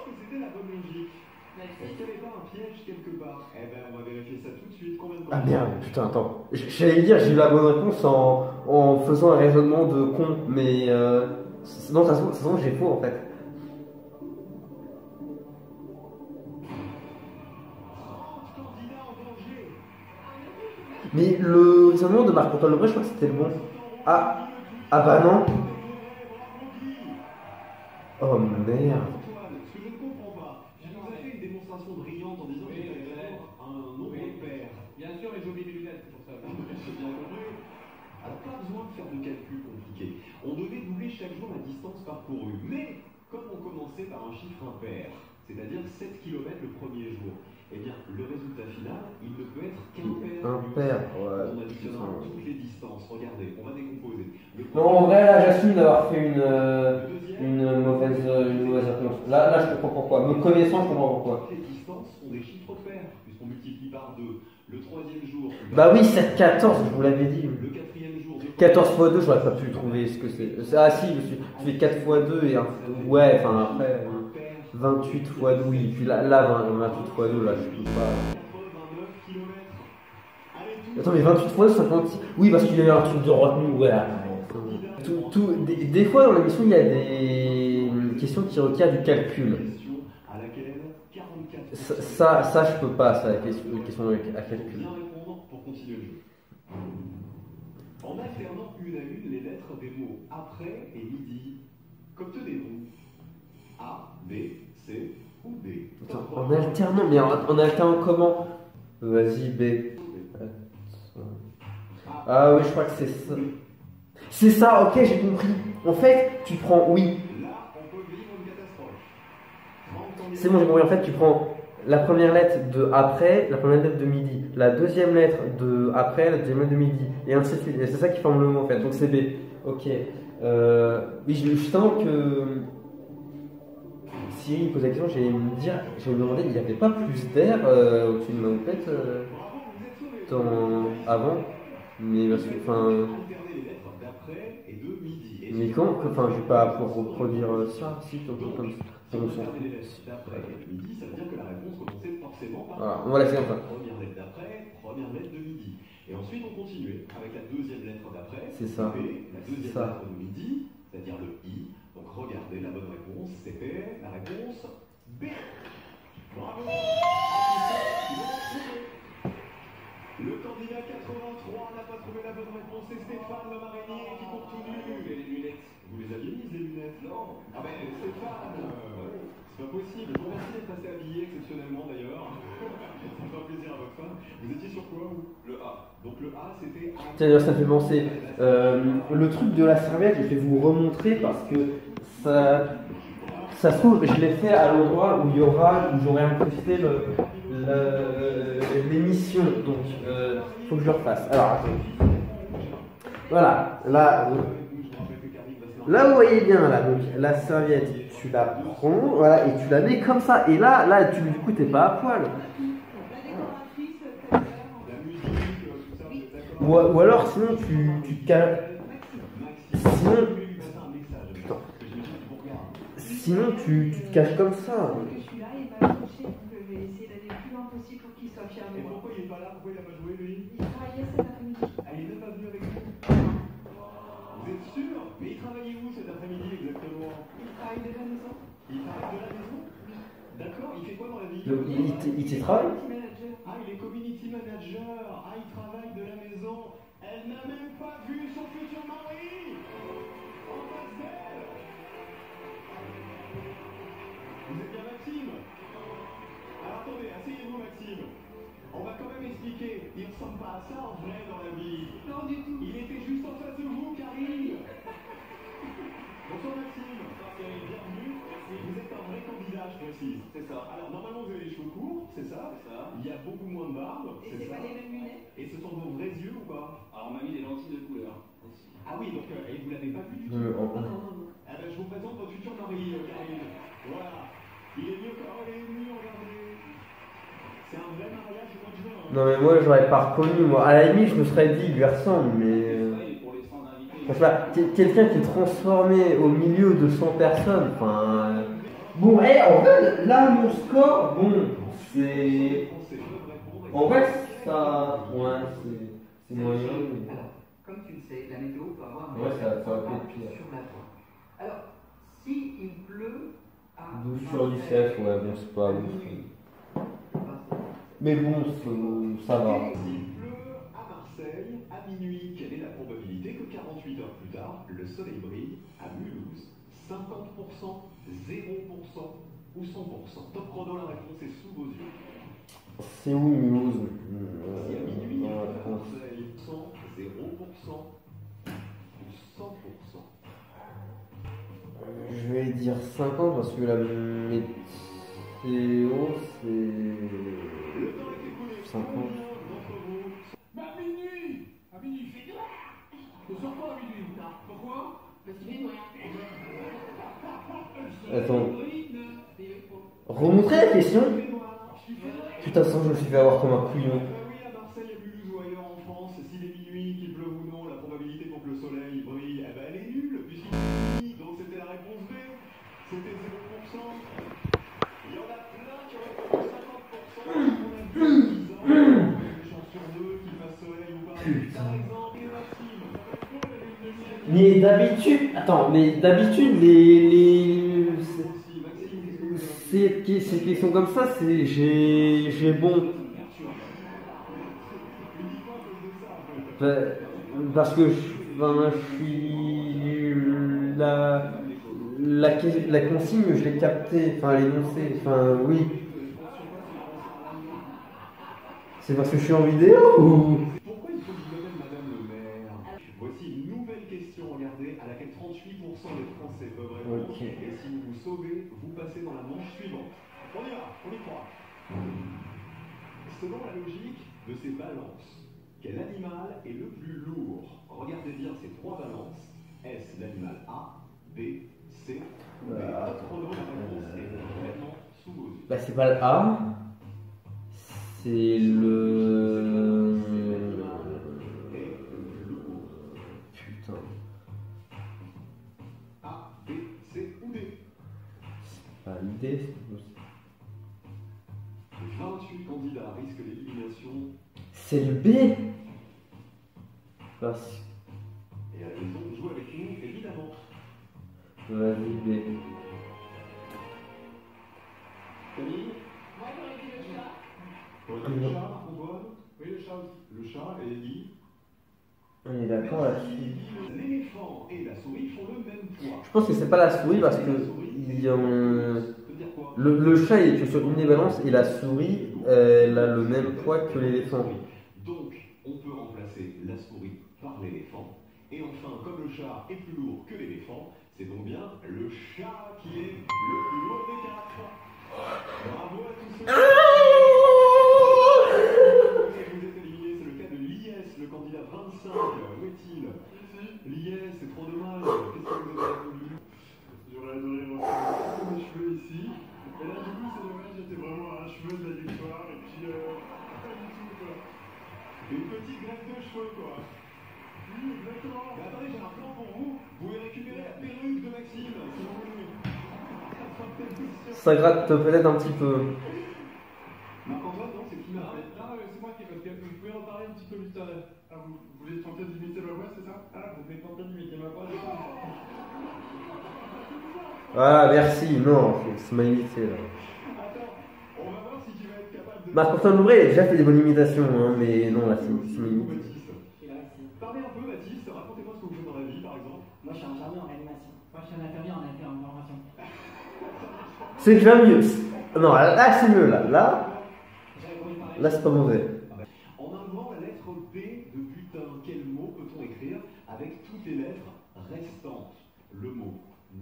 que c'était la bonne logique? Est-ce Merci. qu'il n'y avait pas un piège quelque part? Eh ben, on va vérifier ça tout de suite. Combien de temps? Ah merde, putain, attends. J'allais dire, j'ai eu la bonne réponse en faisant un raisonnement de con, mais non, de toute façon, j'ai faux en fait. Candidat en danger. Mais le raisonnement de Marc-Antoine Lebrun, je crois que c'était le bon. Ah bah non. Oh merde. Antoine, ce que je ne comprends pas, tu nous as fait une démonstration brillante en disant qu'il fallait répondre à un nombre pair. Bien sûr, mais j'ai oublié mes lunettes, c'est pour ça. J'ai bien compris. Alors, pas besoin de faire de calculs compliqués. On devait doubler chaque jour la distance parcourue. Mais, comme on commençait par un chiffre impair, c'est-à-dire 7 km le premier jour, eh bien, le résultat final, il ne peut être qu'impair. Impair, ouais. On additionnera toutes les distances. Regardez, on va décomposer. Non, en vrai, là, j'assume d'avoir fait le deuxième, une mauvaise réponse. Là, je comprends pourquoi. Me connaissant, je comprends pourquoi. toutes les distances sont des chiffres pairs, puisqu'on multiplie par 2. Le troisième jour, Bah oui, 7, 14, je vous l'avais dit. le quatrième jour, 14 x 2, j'aurais pas pu trouver ce que c'est. Ah si, je fais 4 x 2 et un... Ouais, enfin après... 28 x 2, oui. Puis là 28 x 2, là, je peux pas... 89 km. Allez, Attends, mais 28 x 2, 56... Oui, parce qu'il y a eu un truc de retenue, ouais. Des fois, dans l'émission, il y a des questions qui requièrent du calcul. question à laquelle 44 Ça, je peux pas, ça, la question à calcul. Bien répondre pour continuer le jeu. En alternant une à une les lettres des mots après et midi, qu'obtenez-vous? A, B, C ou D? Attends, en alternant, mais en alternant comment? Vas-y, B. Ah oui, je crois que c'est ça. C'est ça, ok, j'ai compris. En fait, tu prends, oui. Là, on peut vivre une catastrophe. C'est bon, j'ai compris. En fait, tu prends la première lettre de après, la première lettre de midi, la deuxième lettre de après, la deuxième lettre de midi, et ainsi de suite. Et c'est ça qui forme le mot en fait. Donc c'est B. Ok. Oui, je sens que Cyril me pose la question, j'ai me demandé, il n'y avait pas plus d'air au-dessus de ma houppette avant. Mais parce que, enfin. Mais quand, enfin, je vais pas pouvoir reproduire ça, si, comme ça. Midi, ça veut dire que la réponse commençait forcément par voilà, c'est comme ça. première lettre d'après, première lettre de midi. Et ensuite, on continuait avec la deuxième lettre d'après, c'est ça. B, la deuxième lettre de midi, c'est-à-dire le I. Donc regardez la bonne réponse, c'était la réponse B. Bravo. Le candidat 83 n'a pas trouvé la bonne réponse, c'est Stéphane l'homme araignée qui continue. Les lunettes. Vous les aviez mises les lunettes? Non. Ah ben Stéphane, c'est pas possible. Je vous remercie d'être passé habillé exceptionnellement d'ailleurs. Ça me fait plaisir à votre femme. Vous étiez sur quoi vous? Le A. Donc le A c'était... Tiens, ça me fait penser. Le truc de la serviette, je vais vous remontrer parce que ça se trouve, je l'ai fait à l'endroit où j'aurais incrusté l'émission. Donc, faut que je le refasse. Alors, attends. Voilà, là, vous voyez bien, là, donc la serviette, tu la prends, voilà, et tu la mets comme ça. Et là, du coup, t'es pas à poil. Ou alors, sinon, tu te cales. Sinon, tu te caches comme ça. Je suis là, il va accrocher, donc je vais essayer d'aller le plus loin possible pour qu'il soit fier de Et moi. pourquoi il est pas là? Pourquoi il a pas joué lui? Il travaillait cet après-midi. Ah, il n'est pas venu avec vous? Vous êtes sûr? Mais il travaillait où cet après-midi exactement? Il travaille de la maison. Il travaille de la maison? Oui. D'accord, il fait quoi dans la vie? Il t'y travaille? Ah, il est community manager. Ah, il travaille de la maison. Elle n'a même pas vu son futur mari. En face d'elle. Vous êtes bien Maxime? Alors attendez, asseyez-vous Maxime. On va quand même expliquer. Il ne ressemble pas à ça en vrai dans la vie. Non, du tout. Il était juste en face de vous, Karine. Bonsoir Maxime. Bienvenue. Vous êtes un vrai candidat, je précise. C'est ça. Alors normalement vous avez les cheveux courts, c'est ça? C'est ça. Il y a beaucoup moins de barbe, Et c'est c'est ça. pas les mêmes lunettes? Et ce sont vos vrais yeux ou pas? Alors on m'a mis des lentilles de couleur. Ah oui, donc et vous l'avez pas vu du tout? Non. Ah ben je vous présente votre futur mari, Karine. Voilà. Il est mieux que... Oh, il est mieux, regardez. C'est un vrai mariage au mois de juin. Hein. Non mais moi j'aurais pas reconnu, moi. À la limite je me serais dit, il lui ressemble, mais... Je sais pas, quelqu'un qui est transformé au milieu de 100 personnes, enfin... Bon, en fait, là mon score, bon, c'est... En fait, ça... Ouais, c'est moyen, mais... Alors, comme tu le sais, la météo peut avoir un Ouais, ça va impact être pire. sur la voie. Alors, s'il pleut à 12 sur 17, ouais, bon, c'est pas ouf. Mais bon, ça va. S'il pleut à Marseille, à minuit, quelle est la probabilité que 48 heures plus tard, le soleil brille à Mulhouse? 50%, 0% ou 100%? Top chrono, la réponse est sous vos yeux. C'est où Mulhouse? Si à minuit, il pleut à Marseille, 100, 0% ou 100%? Je vais dire 50 parce que la météo c'est... Le temps est écoulé. 50. Combien d'entre vous? Mais à minuit! À minuit, il fait noir! Ne sors pas à minuit, putain. Pourquoi? Parce qu'il fait noir. Attends. Remontrez la question. Putain, ça je me suis fait avoir comme un couillon. Oui, à Marseille, à Mulhouse ou ailleurs en France, s'il est minuit, qu'il pleuve ou non, la probabilité pour que le soleil brille, eh ben elle est nulle, puisqu'il est minuit, donc c'était la réponse B. C'était 0%. Il y en a plein qui auraient répondu 50%. On a vu 10 ans, une chance sur deux qu'il fasse soleil ou pas. Par exemple, et Maxime. Mais d'habitude, attends, mais d'habitude les... ces questions comme ça, c'est j'ai bon. Parce que je suis la consigne, je l'ai captée, enfin l'énoncé, enfin oui. C'est parce que je suis en vidéo ou... Pourquoi il faut que je m'appelle Madame le maire? Voici une nouvelle question, regardez, à laquelle 38% des Français peuvent répondre. Ok. Et si vous vous sauvez, vous passez dans la manche suivante. On y va, on y croit. Selon la logique de ces balances, quel animal est le plus lourd? Regardez bien ces trois balances. Est-ce l'animal A, B, C ou D? Votre réponse est complètement sous vos yeux. Bah c'est pas le A, c'est le... Putain. A, B, C ou D? C'est pas l'idée, c'est 28 candidats risquent l'élimination. c'est le B. Parce... Et à la maison, jouez avec nous, évidemment. Vas-y B. Camille? Moi, j'aurais dit le chat. Le chat, Antoine? Oui, le chat aussi. Le chat et Ellie? On est d'accord là-dessus. L'éléphant et la souris font le même poids. Je pense que c'est pas la souris parce que il y a le chat est que sur une des balances et la souris elle a le même poids que l'éléphant. Donc, on peut remplacer la souris par l'éléphant. Et enfin, comme le chat est plus lourd que l'éléphant, c'est donc bien le chat qui est le plus lourd des quatre. Bravo à tous ceux qui vous êtes éliminés. C'est le cas de l'IS, le candidat 25. Où est-il? L'IS, c'est trop dommage. Qu'est-ce que vous avez répondu? J'aurais adoré refaire mes cheveux ici. Et là, du coup, c'est dommage, j'étais vraiment à un cheveu de la victoire. Et puis, pas du tout, quoi. Une petite greffe de cheveux, quoi. Oui, exactement. Mais attendez, j'ai un plan pour vous. Vous pouvez récupérer la perruque de Maxime, si vous voulez. Ça gratte peut-être un petit peu. Marc-Antoine, non, c'est qui m'a appelé? Non, c'est moi qui, parce que vous pouvez en parler un petit peu plus tard. Ah, vous voulez tenter d'imiter ma voix, c'est ça? Ah, vous voulez tenter d'imiter ma voix, c'est ça? Ah merci, non, c'est ma imité là. Attends, on va voir si tu vas être capable de... Marc-Antoine Loubret a déjà fait des bonnes imitations, hein, mais non, là c'est ma imité. Baptiste. Parlez un peu, Baptiste, racontez-moi ce que vous faites dans la vie, par exemple. Moi, je suis infirmier en réanimation. Moi, je suis un infirmier en formation. C'est déjà mieux. Non, là c'est mieux, là c'est pas mauvais. En enlevant la lettre B de butin, quel mot peut-on écrire avec toutes les lettres restantes? Le mot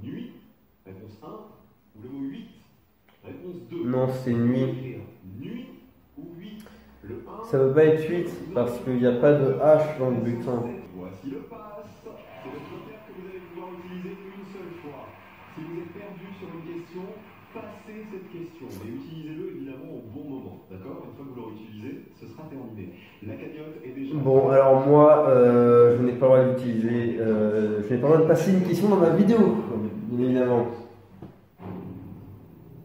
nuit, réponse 1, ou le mot 8, réponse 2. Non, c'est nuit. Écrire nuit ou 8. Le 1, Ça peut pas être 8 parce qu'il n'y a pas de H dans le butin. voici le pass. C'est le joker que vous allez pouvoir utiliser une seule fois. Si vous êtes perdu sur une question, passez cette question, mais utilisez-le évidemment au bon moment, d'accord? Une fois que vous l'aurez utilisé, ce sera terminé. La cagnotte est déjà... Bon, alors moi, je n'ai pas le droit d'utiliser, je n'ai pas le droit de passer une question dans ma vidéo, bien évidemment.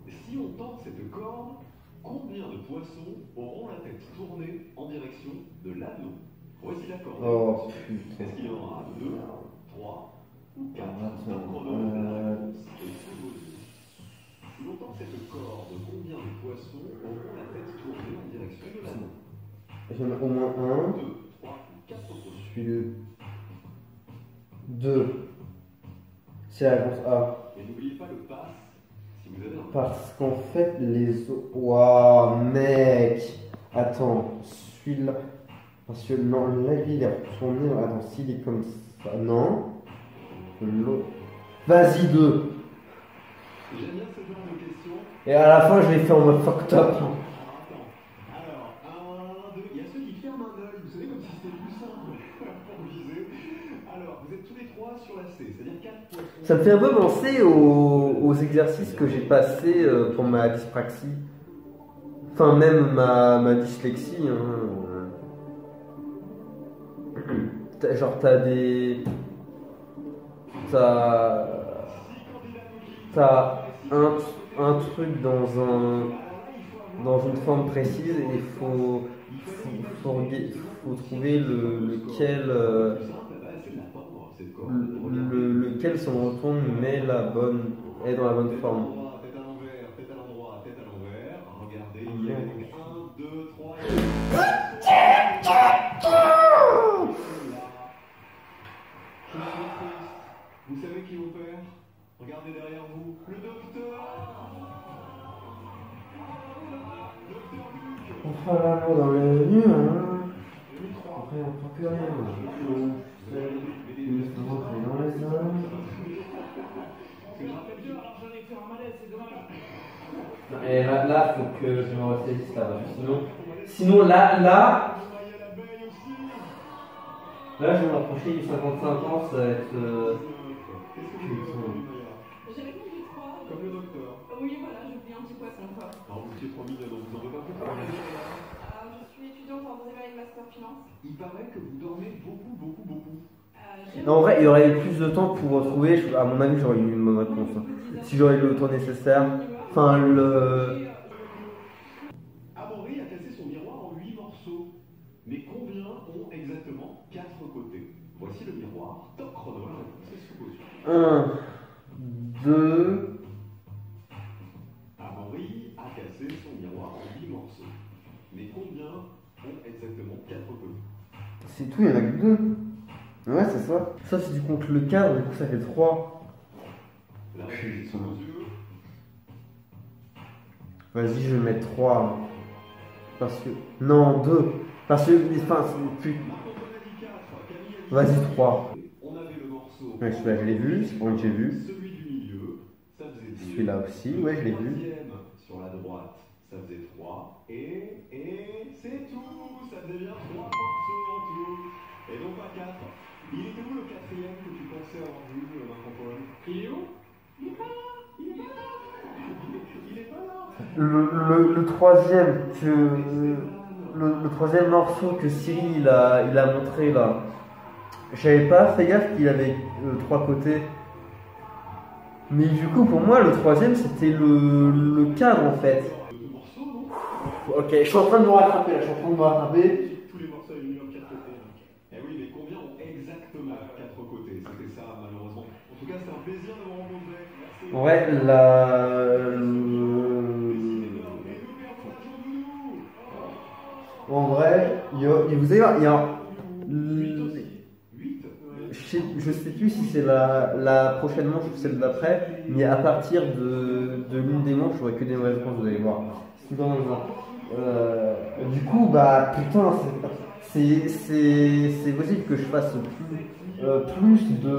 Si on tente cette corde, combien de poissons auront la tête tournée en direction de l'anneau? Voici la corde. Oh putain. Est-ce qu'il y en aura 2, 3 ou 4? Attends, Top chrono, la réponse est sous vos yeux. Si l'on tente cette corde, combien de poissons auront la tête tournée en direction de l'anneau? J'en ai au moins un. 2, 3 ou 4 poissons. Je suis le 2. C'est la réponse A. Et n'oubliez pas le pass si vous avez un Parce qu'en fait, les autres. Waouh, mec! Attends, celui-là. Parce que non, là, lui, il est retourné. Attends, s'il est comme ça. Non. L'autre. Vas-y, 2. J'aime bien ce genre de questions. Et à la fin, je l'ai fait en mode fucked up. Attends. Alors, 1, 2. Il y a ceux qui ferment un œil, vous savez, comme si c'était plus simple pour viser. Alors, vous êtes tous les trois sur la C, c'est-à-dire 4 poissons. Ça me fait un peu penser aux exercices que j'ai passés pour ma dyspraxie. Enfin, même ma dyslexie. Hein. Genre, t'as des. T'as un truc dans une forme précise et il faut trouver lequel son retourne est dans la bonne forme. Faites à l'envers, faites à l'endroit. suis triste. Vous savez qui opère? Regardez derrière vous. Le docteur. Docteur Luc. On fera l'amour dans le mur, après on prend plus rien. Il faut rentrer dans les hommes. Et là, faut que je me ressaisisse là-bas. Sinon là, je vais m'approcher du 55 ans, ça va être. J'avais compris 3. Comme le docteur. Oui, voilà, j'ai oublié un petit poisson quoi. Alors vous étiez 3 minutes, donc vous n'en avez pas beaucoup. Je suis étudiante en deuxième année de master finance. Il paraît que vous dormez beaucoup. En vrai, il y aurait eu plus de temps pour retrouver. À mon avis, j'aurais eu une bonne réponse. Hein. Si j'aurais eu le temps nécessaire. Enfin, Amaury a cassé son miroir en 8 morceaux. Mais combien ont exactement 4 côtés? Voici le miroir. Top chrono, la réponse est sous vos yeux. 1, 2. Amaury a cassé son miroir en 8 morceaux. Mais combien ont exactement 4 côtés? C'est tout, il y en a que 2. Ouais, c'est ça. Ça, si tu comptes le cadre, du coup, ça fait 3. La réponse est sous vos yeux. Vas-y, je vais mettre 3. Parce que. Non, 2. Parce que. Enfin, c'est plus. Vas-y, 3. On avait le morceau. Ouais, celui-là, je l'ai vu. C'est bon que j'ai vu. Celui du milieu, ça faisait 2. Celui-là aussi, ouais, je l'ai vu. Le troisième sur la droite, ça faisait 3. Et c'est tout. Ça faisait bien 3 morceaux en tout. Et non pas 4. Il était où le quatrième que tu pensais avoir vu, Marc-Antoine? Il est où? Il est pas là. Il est pas là. Il est pas là. Le troisième que. Le troisième morceau que Cyril il a montré là. J'avais pas fait gaffe qu'il avait 3 côtés. Mais du coup, pour moi, le troisième c'était le cadre en fait. Ok, je suis en train de me rattraper là, Tous les morceaux avaient mis en 4 côtés. Eh oui, mais combien ont exactement 4 côtés? C'était ça, malheureusement. En tout cas, c'était un plaisir de vous rencontrer. Merci. Ouais, en vrai, vous allez voir, il y a. Je sais plus si c'est la prochaine manche ou celle d'après, mais à partir de l'une des manches, j'aurai que des mauvaises réponses, vous allez voir. Du coup, bah putain, c'est possible que je fasse plus de.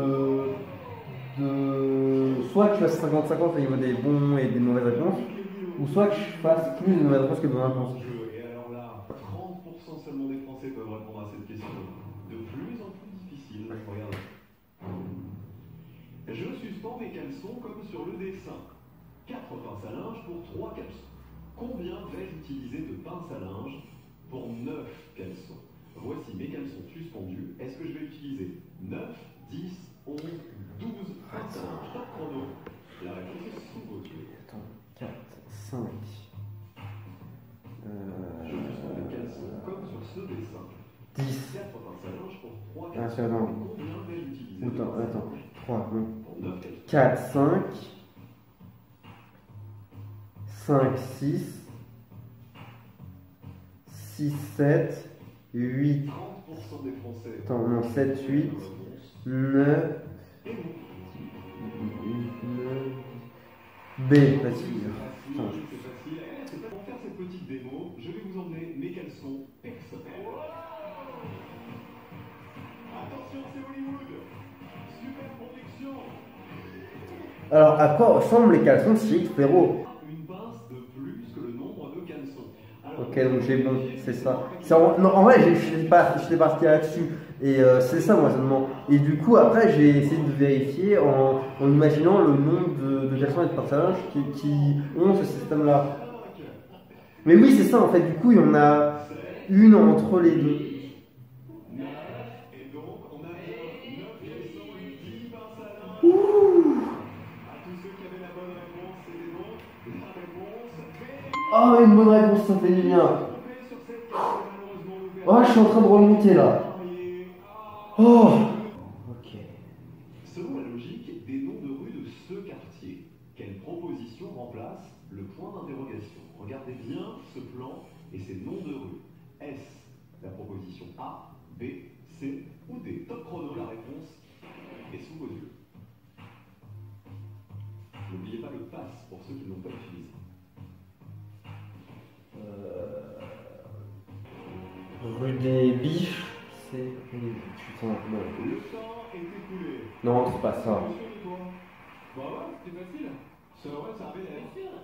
Soit que je fasse 50-50 au niveau des bons et des mauvaises réponses, ou soit que je fasse plus de mauvaises réponses que de bonnes réponses. Et alors là, 30% seulement des Français peuvent répondre à cette question. De plus en plus difficile. Regardez. Je suspends mes caleçons comme sur le dessin. 4 pinces à linge pour 3 caleçons. Combien vais-je utiliser de pinces à linge pour 9 caleçons? Voici mes caleçons suspendus. Est-ce que je vais utiliser 9, 10, 11, 12 pinces à linge? Top chrono. La réponse est sous vos yeux. Attends, 4, 5. Je suspends mes caleçons comme sur ce dessin. 10. 4 pinces à linge pour 3 Ah, caleçons. c'est non. Combien vais-je utiliser? Attends. 3, non. Pour 9 caleçons. 4, 5. 5, 6. 6, 7. 8. 30% des Français. Attends, non, 7, 8. 9. B, facile. C'est facile. Pour faire cette petite démo, je vais vous emmener mes caleçons personnels. Attention, c'est Hollywood. Super production. Alors, à quoi ressemblent les caleçons de Cyril Ferraud? Une pince de plus que le nombre de caleçons. Alors, Ok, donc j'ai bon, c'est ça. Non, en vrai, j'étais parti là-dessus. Et c'est ça, moi, seulement. Et du coup, après, j'ai essayé de vérifier en imaginant le nombre de caleçons et de personnages qui ont ce système-là. Mais oui, c'est ça, en fait. Du coup, il y en a une entre les deux. et donc, on a 9 caleçons et 10 pinces à linge. Ouh. À tous ceux qui avaient la bonne réponse, c'était donc la réponse B. Oh, une bonne réponse, ça fait du bien. Trompé sur cette question, malheureusement, le Oh, je suis en train de remonter, là. Oh. Ok. Selon la logique des noms de rues de ce quartier, quelle proposition remplace le point d'interrogation? Regardez bien ce plan et ces noms de rues. Est-ce la proposition A, B, C ou D? Top chrono, la réponse est sous vos yeux. N'oubliez pas le pass pour ceux qui ne l'ont pas utilisé. Rue des Biches, c'est. Putain, non. Le temps est écoulé. Non, c'est pas ça. Bah ouais, c'était facile. Ça, ouais, ça avait l'air.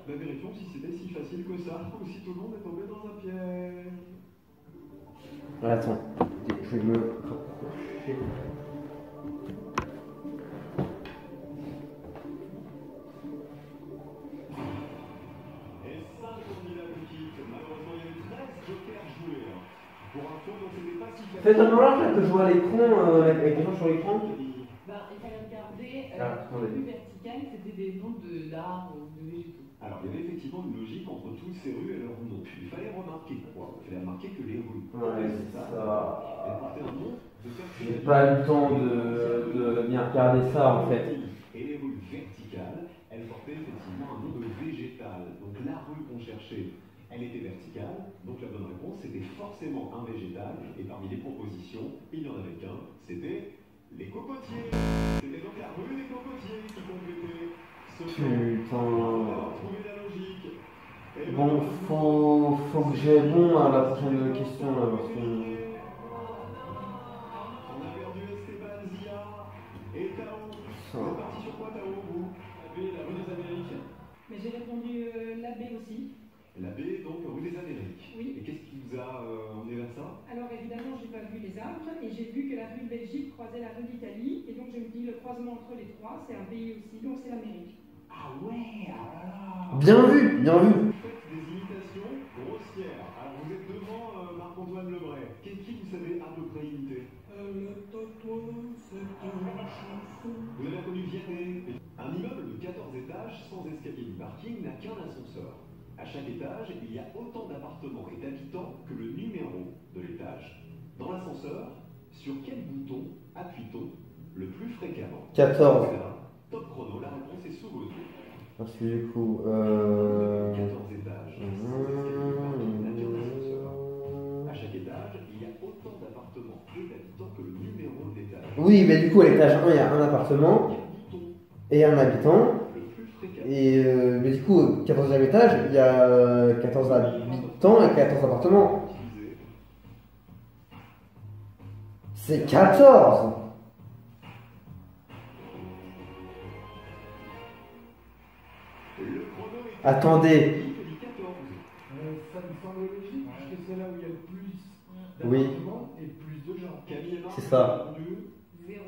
Bah vérifions si c'était si facile que ça, ou si tout le monde est tombé dans un piège. Attends, je vais me rapprocher. Et 5 candidats qui quittent. Malheureusement, il y a eu 13 jokers joués. Pour info, donc c'était pas si facile. Faites un peu large là que je vois à l'écran, avec les gens sur l'écran. Ben, il fallait regarder, attendez. le plus vertical, c'était des noms d'arbres ou de végétaux. Alors, il y avait effectivement une logique entre toutes ces rues et leurs noms. Il fallait remarquer quoi? Il fallait remarquer que les rues. Ouais, c'est ça. Elles portaient un nom de J'ai personnage. pas eu le temps de bien regarder ça en fait. Et les rues verticales, elles portaient effectivement un nom de végétal. Donc la rue qu'on cherchait, elle était verticale. Donc la bonne réponse, c'était forcément un végétal. Et parmi les propositions, il n'y en avait qu'un, c'était les cocotiers. C'était donc la rue des cocotiers qui complétait ce Putain. trouver la logique. Et Bon, faut que j'aille bon à la prochaine question là parce que. on a perdu Esteban Zia et Tao. Vous êtes parti sur quoi, Tao, vous? La rue des Amériques. Mais j'ai répondu la B aussi. La B, donc rue des Amériques. Oui. Et qu'est-ce qui vous a emmené vers ça? Alors évidemment, j'ai pas vu les arbres et j'ai vu que la rue de Belgique croisait la rue d'Italie. Et donc je me dis, le croisement entre les trois, c'est un pays aussi, donc c'est l'Amérique. Ah ouais, ah là là. Bien vu, bien vu. Vous faites des imitations grossières. Alors vous êtes devant Marc-Antoine Lebray. Qui vous savez à peu près imiter? Vous avez reconnu Vianney. Un immeuble de 14 étages sans escalier ni parking n'a qu'un ascenseur. À chaque étage, il y a autant d'appartements et d'habitants que le numéro de l'étage. Dans l'ascenseur, sur quel bouton appuie-t-on le plus fréquemment? 14. Top chrono, la réponse est sous vos yeux. Parce que du coup, 14 étages. Sans escalier ni parking n'a qu'un ascenseur. À chaque étage, il y a autant d'appartements et d'habitants que le numéro de l'étage. Oui, mais du coup, à l'étage 1, il y a un appartement Quel bouton et un habitant. le plus fréquemment? Et mais du coup, au 14e étage, il y a 14 habitants et 14 appartements. Utilisé. C'est 14. Le chrono est Attendez. dit 14. Ça me semble logique, puisque c'est là où il y a le plus Oui. d'appartements et plus de gens. Camille et Marc, C'est ça. vous avez répondu 0.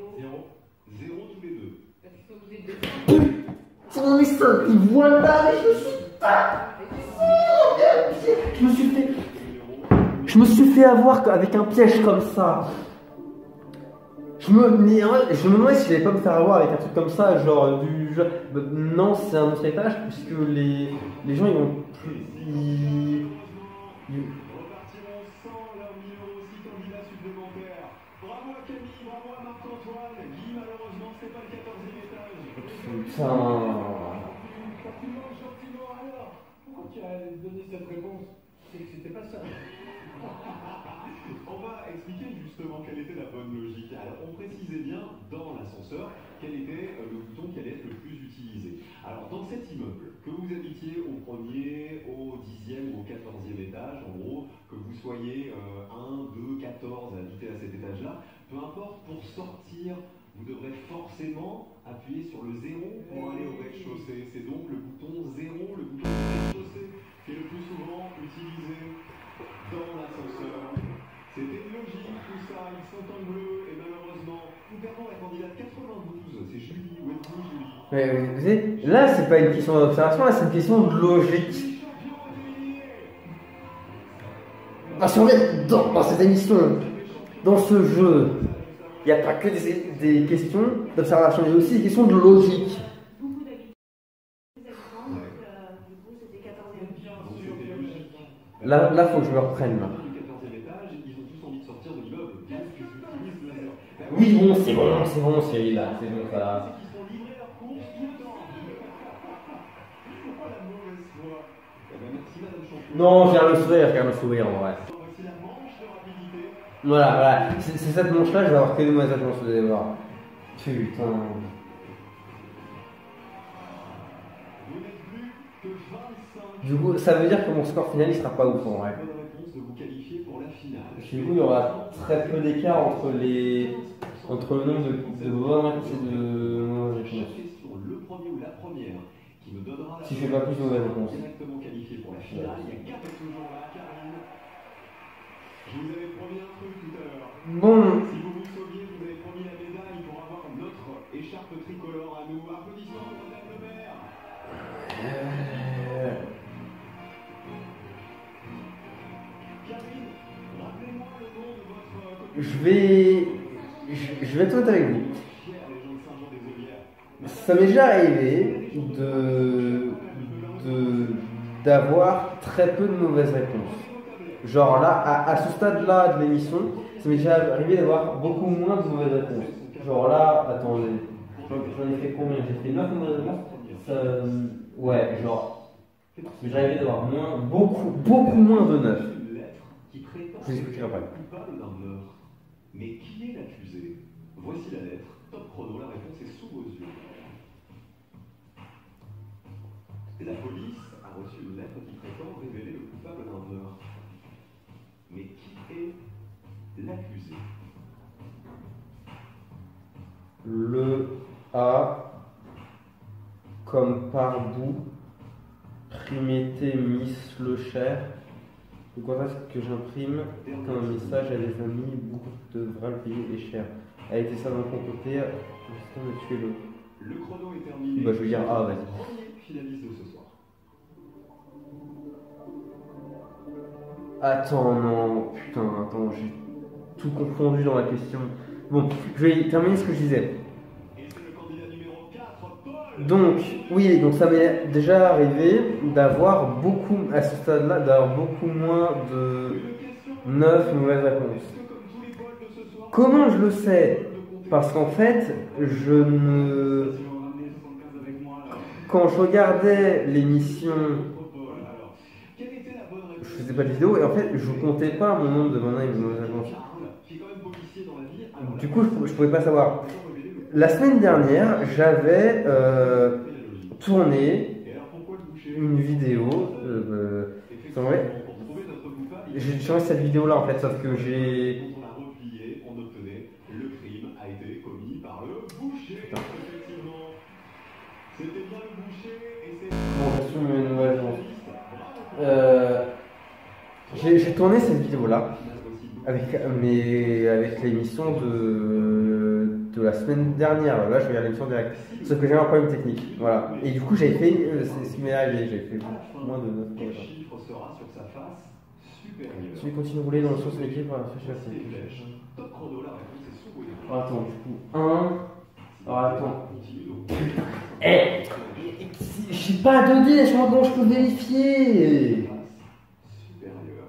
0 tous les deux. Parce qu'il faut que vous êtes deux. C'est mon histoire. Et voilà, mais je suis pas. Je me suis fait avoir avec un piège comme ça. Je me demandais si j'allais pas me faire avoir avec un truc comme ça, genre du jeu. Non, c'est un autre étage, puisque les gens ils vont plus. Repartiront sans leur numéro 6 candidats supplémentaires. Bravo à Camille, bravo à Marc-Antoine. Guy, malheureusement, c'est pas le 14e étage. Putain. Gentiment, alors, pourquoi tu as donné cette réponse? C'est que c'était pas ça. On va expliquer justement quelle était la bonne logique. Alors, on précisait bien dans l'ascenseur quel était le bouton qui allait être le plus utilisé. Alors, dans cet immeuble, que vous habitiez au 1er, au 10e ou au 14e étage, en gros, que vous soyez 1, 2, 14 à habiter à cet étage-là, peu importe, pour sortir, vous devrez forcément appuyer sur le 0 pour aller au rez-de-chaussée. C'est donc le bouton 0, le bouton du rez-de-chaussée, qui est le plus souvent utilisé dans l'ascenseur. C'était logique tout ça, ils sont en bleu et malheureusement, nous perdons la candidate 92, c'est Julie, où êtes-vous Julie? Mais vous savez, là c'est pas une question d'observation, là c'est une question de logique. Parce qu'en fait, dans cette émission, dans ce jeu, il n'y a pas que des questions d'observation, il y a aussi des questions de logique. Beaucoup d'habitants, donc du coup c'était 14e. Donc c'était logique. Là, faut que je me reprenne. Là. Du 14e étage, ils ont tous envie de sortir de l'immeuble. Qu'est-ce qu'ils utilisent le laser? Oui, bon, c'est bon, Cyril, là, c'est bon, ça. C'est qu'ils font livrer leurs courses tout le temps. Oh la mauvaise foi. Eh ben merci madame Champion. Non, garde le sourire, en vrai. Voici la manche de rapidité. Voilà, c'est cette manche-là, je vais avoir que des mauvaises réponses, vous allez voir. Putain. Vous n'êtes plus que 25. Du coup, ça veut dire que mon score final il sera pas ouf en vrai. Bonne réponse de vous qualifier pour la finale. Du coup, il y aura très peu d'écart entre le nombre de bonnes réponses et de mauvaises réponses. Chaque question, le premier ou la première, qui me donnera la Si je fais pas plus de mauvaises réponses. directement qualifié pour la finale. Il y a 4 toujours là, Karine. Je vous avais promis un truc tout à l'heure. Bon, Si vous vous sauviez, vous avez promis la médaille pour avoir notre écharpe tricolore à nous. Applaudissements pour Madame Le Maire. Karine, rappelez-moi le nom de votre copine. je vais être honnête avec vous. Fière légende Saint-Jean-des-Olivières. Ça m'est déjà arrivé d'avoir très peu de mauvaises réponses. Genre là, à ce stade-là de l'émission, ça m'est déjà arrivé d'avoir beaucoup moins de mauvaises réponses. Genre là, attendez, j'en ai fait combien? J'ai fait 9 mauvaises réponses. Ouais, genre, ça m'est déjà arrivé d'avoir beaucoup moins de 9. Une lettre qui prétend Je vous expliquerai après. être coupable d'un meurtre. Mais qui est l'accusé? Voici la lettre. Top chrono, la réponse est sous vos yeux. La police a reçu une lettre qui prétend révéler le coupable d'un meurtre. Mais qui est l'accusé? Le A comme par bout, primété Miss Le Cher. Donc voilà ce que j'imprime comme un message à des amis, beaucoup devraient le payer et cher. A été ça dans le concocté, question de tuer l'autre. Le chrono est terminé. Bah je veux dire A, vas-y. Premier finaliste de ce soir. Attends, non, putain, attends, j'ai tout confondu dans la question. Bon, je vais terminer ce que je disais. Et c'est le candidat numéro 4, Paul. Donc, oui, donc ça m'est déjà arrivé d'avoir beaucoup, à ce stade-là, d'avoir beaucoup moins de 9 mauvaises réponses. Est-ce que comme tous les Pauls de ce soir, Comment je le sais? Parce qu'en fait, quand je regardais l'émission, alors, quelle était la bonne réponse? je faisais pas de vidéo et en fait, je comptais pas mon nombre de bonnes et de mauvaises réponses. Charles, qui est quand même policier dans la vie, alors Du coup, je pouvais pas savoir. La semaine dernière, j'avais tourné Et alors pourquoi le boucher? une vidéo. C'est vrai. Pour trouver notre coupable, J'ai changé cette vidéo-là en fait, sauf que j'ai. quand on l'a replié, on obtenait le crime a été commis par le boucher. Effectivement. C'était bien le boucher et c'est. Bon, j'assume une mauvaise réponse. Bravo. J'ai tourné cette vidéo-là avec l'émission de la semaine dernière. Là, je regarde l'émission directe. Sauf que j'avais un problème technique. Voilà. Et du coup, j'avais fait. C'est ce qui m'est arrivé. J'ai fait moins de 9 Quel chiffre sera sur sa face supérieure? Celui qui continue de rouler dans le sens de l'équipe, voilà, fait Voici les cher. flèches. Top chrono, la réponse est sous vos yeux. Attends, du coup, 1. Alors, attends. Continue donc. Eh, j'ai pas de dés, je sais pas comment je peux vérifier. Supérieur.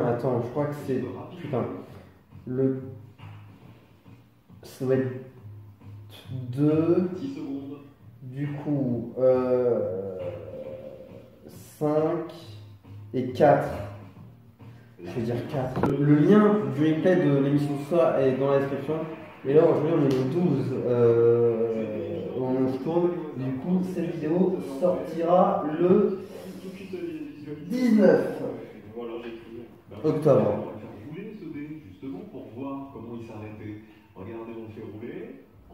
Attends, je crois que c'est. Putain. Ça doit être 2. 10 secondes. Du coup, 5 et 4. Je vais dire 4. Le lien du replay de l'émission de soir est dans la description. Et là, aujourd'hui, on est le 12. Je tourne. Du coup, cette vidéo sortira le 19 octobre. On va faire rouler ce dé justement pour voir comment il s'arrêtait. Regardez, on le fait rouler.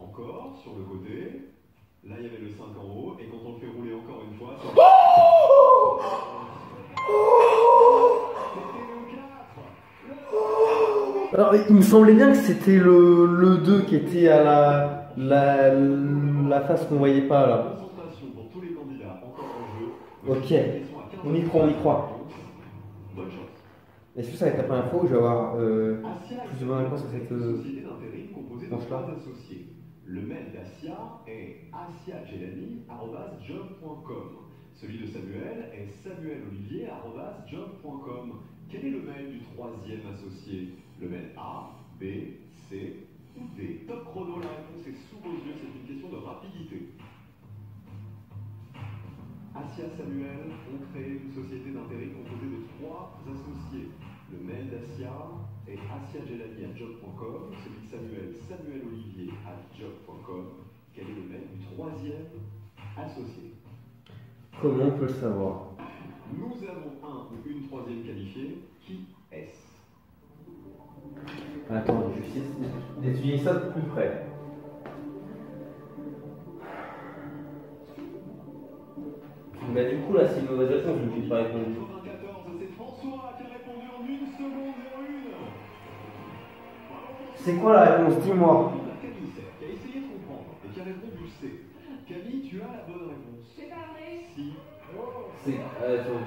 Encore sur le côté. Là, il y avait le 5 en haut. Et quand on le fait rouler encore une fois, ça... C'était le 4. Alors, il me semblait bien que c'était le 2 qui était à la face qu'on voyait pas là. Concentration pour tous les candidats encore en jeu. Ok, on y croit, on y croit. Bonne chance. Est-ce que ça va être la première fois où je vais avoir plus de bonnes réponses à cette société d'intérim composée de manche-là? 3 associés. Le mail d'Asia est asiagelani@job.com. Celui de Samuel est samuelolivier@job.com. Quel est le mail du troisième associé? Le mail A, B, C ou D? Top chrono, la réponse est sous vos yeux, c'est une question de rapidité. Asia Samuel ont créé une société d'intérim composée de 3 associés. Le mail d'Asia est asiagelani@job.com, celui de Samuel, samuelolivier@job.com. troisième associé. Comment on peut le savoir? Nous avons un ou une troisième qualifiée. Qui est-ce? Attends, je vais essayer d'étudier ça de plus près. Bah du coup là c'est une mauvaise réponse, je ne peux pas répondre. 94, c'est François qui a répondu en 1 seconde 01. C'est quoi la réponse? Dis-moi. Camille qui a essayé de comprendre et qui a répondu C. Camille, tu as la bonne réponse. C'est pas vrai. Si. C'est... Attends.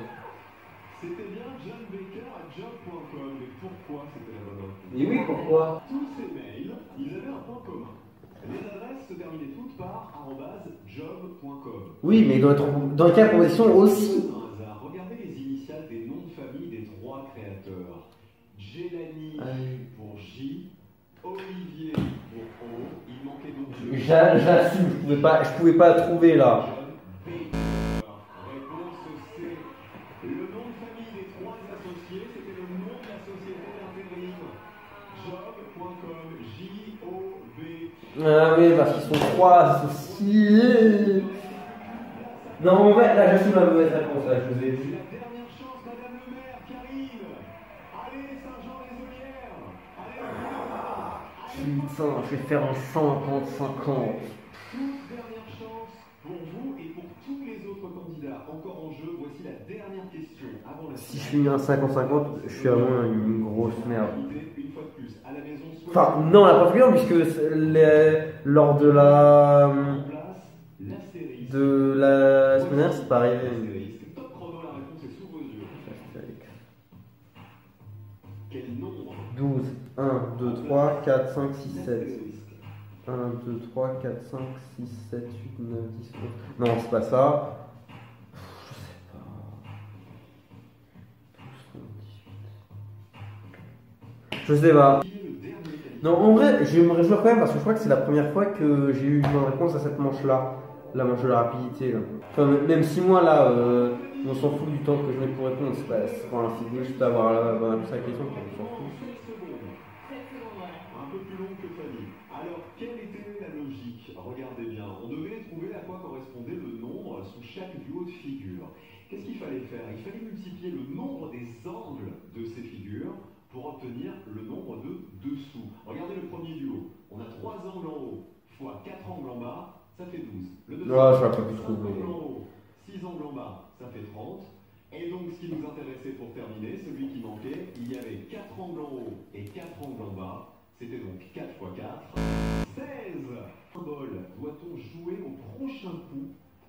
C'était bien John Baker à job.com. Mais pourquoi c'était la bonne réponse? Mais oui, pourquoi? Tous ces mails, ils avaient un point commun. Les adresses se terminaient toutes par @job.com. Oui, mais dans quelle proposition aussi? Un hasard. Regardez les initiales des noms de famille des 3 créateurs. Jelani pour J, Olivier pour O. Il manquait donc J'assume, je pouvais pas la trouver là. Réponse C. Le nom de famille des 3 associés, c'était le nom de la société d'intérim. Job.com, J-O-B. Ah oui, parce qu'ils sont 3 associés. Non, en vrai, là j'assume la mauvaise réponse, là je vous ai dit. La dernière chance, Madame le maire qui arrive. Allez, Saint-Jean-les-Olières. Allez, Putain, je vais faire un 50-50. toute dernière chance pour vous et pour tous les autres candidats. Encore en jeu, voici la dernière question avant la Si je suis un 50-50, je suis vraiment une grosse merde. Une fois de plus, à la maison, soit Enfin, non, la pas figure, puisque lors de la en place, l'astérisque. semaine dernière, c'est pas arrivé. Astérisque. Top chrono, la réponse est sous vos yeux. Quel nombre? 12, 1, 2, 3, 4, 5, 6, 7. L'astérisque. 1, 2, 3, 4, 5, 6, 7, 8, 9, 10, 11. Non, c'est pas ça. Je sais pas. 12, 18. Je sais pas. Non, en vrai, je vais me réjouir quand même parce que je crois que c'est la première fois que j'ai eu une bonne réponse à cette manche-là. La manche de la rapidité. Là. Enfin, même si moi là, on s'en fout du temps que je mets pour répondre. C'est pas un figure juste d'avoir la bonne réponse à la question. On s'en fout. Un peu plus long que Fanny. Alors, quelle était la logique? Regardez bien. On devait trouver à quoi correspondait le nombre sous chaque duo de figures. Qu'est-ce qu'il fallait faire? Il fallait multiplier le nombre des angles de ces figures pour obtenir le nombre de dessous. Regardez le premier duo. On a 3 angles en haut fois 4 angles en bas, ça fait 12. Le deuxième, Ah, je l'ai pas pu 5 trouver. angles en haut, 6 angles en bas, ça fait 30. Et donc, ce qui nous intéressait pour terminer, celui qui manquait, il y avait 4 angles en haut et 4 angles en bas. C'était donc 4 fois 4. 16 symboles doit-on jouer au prochain coup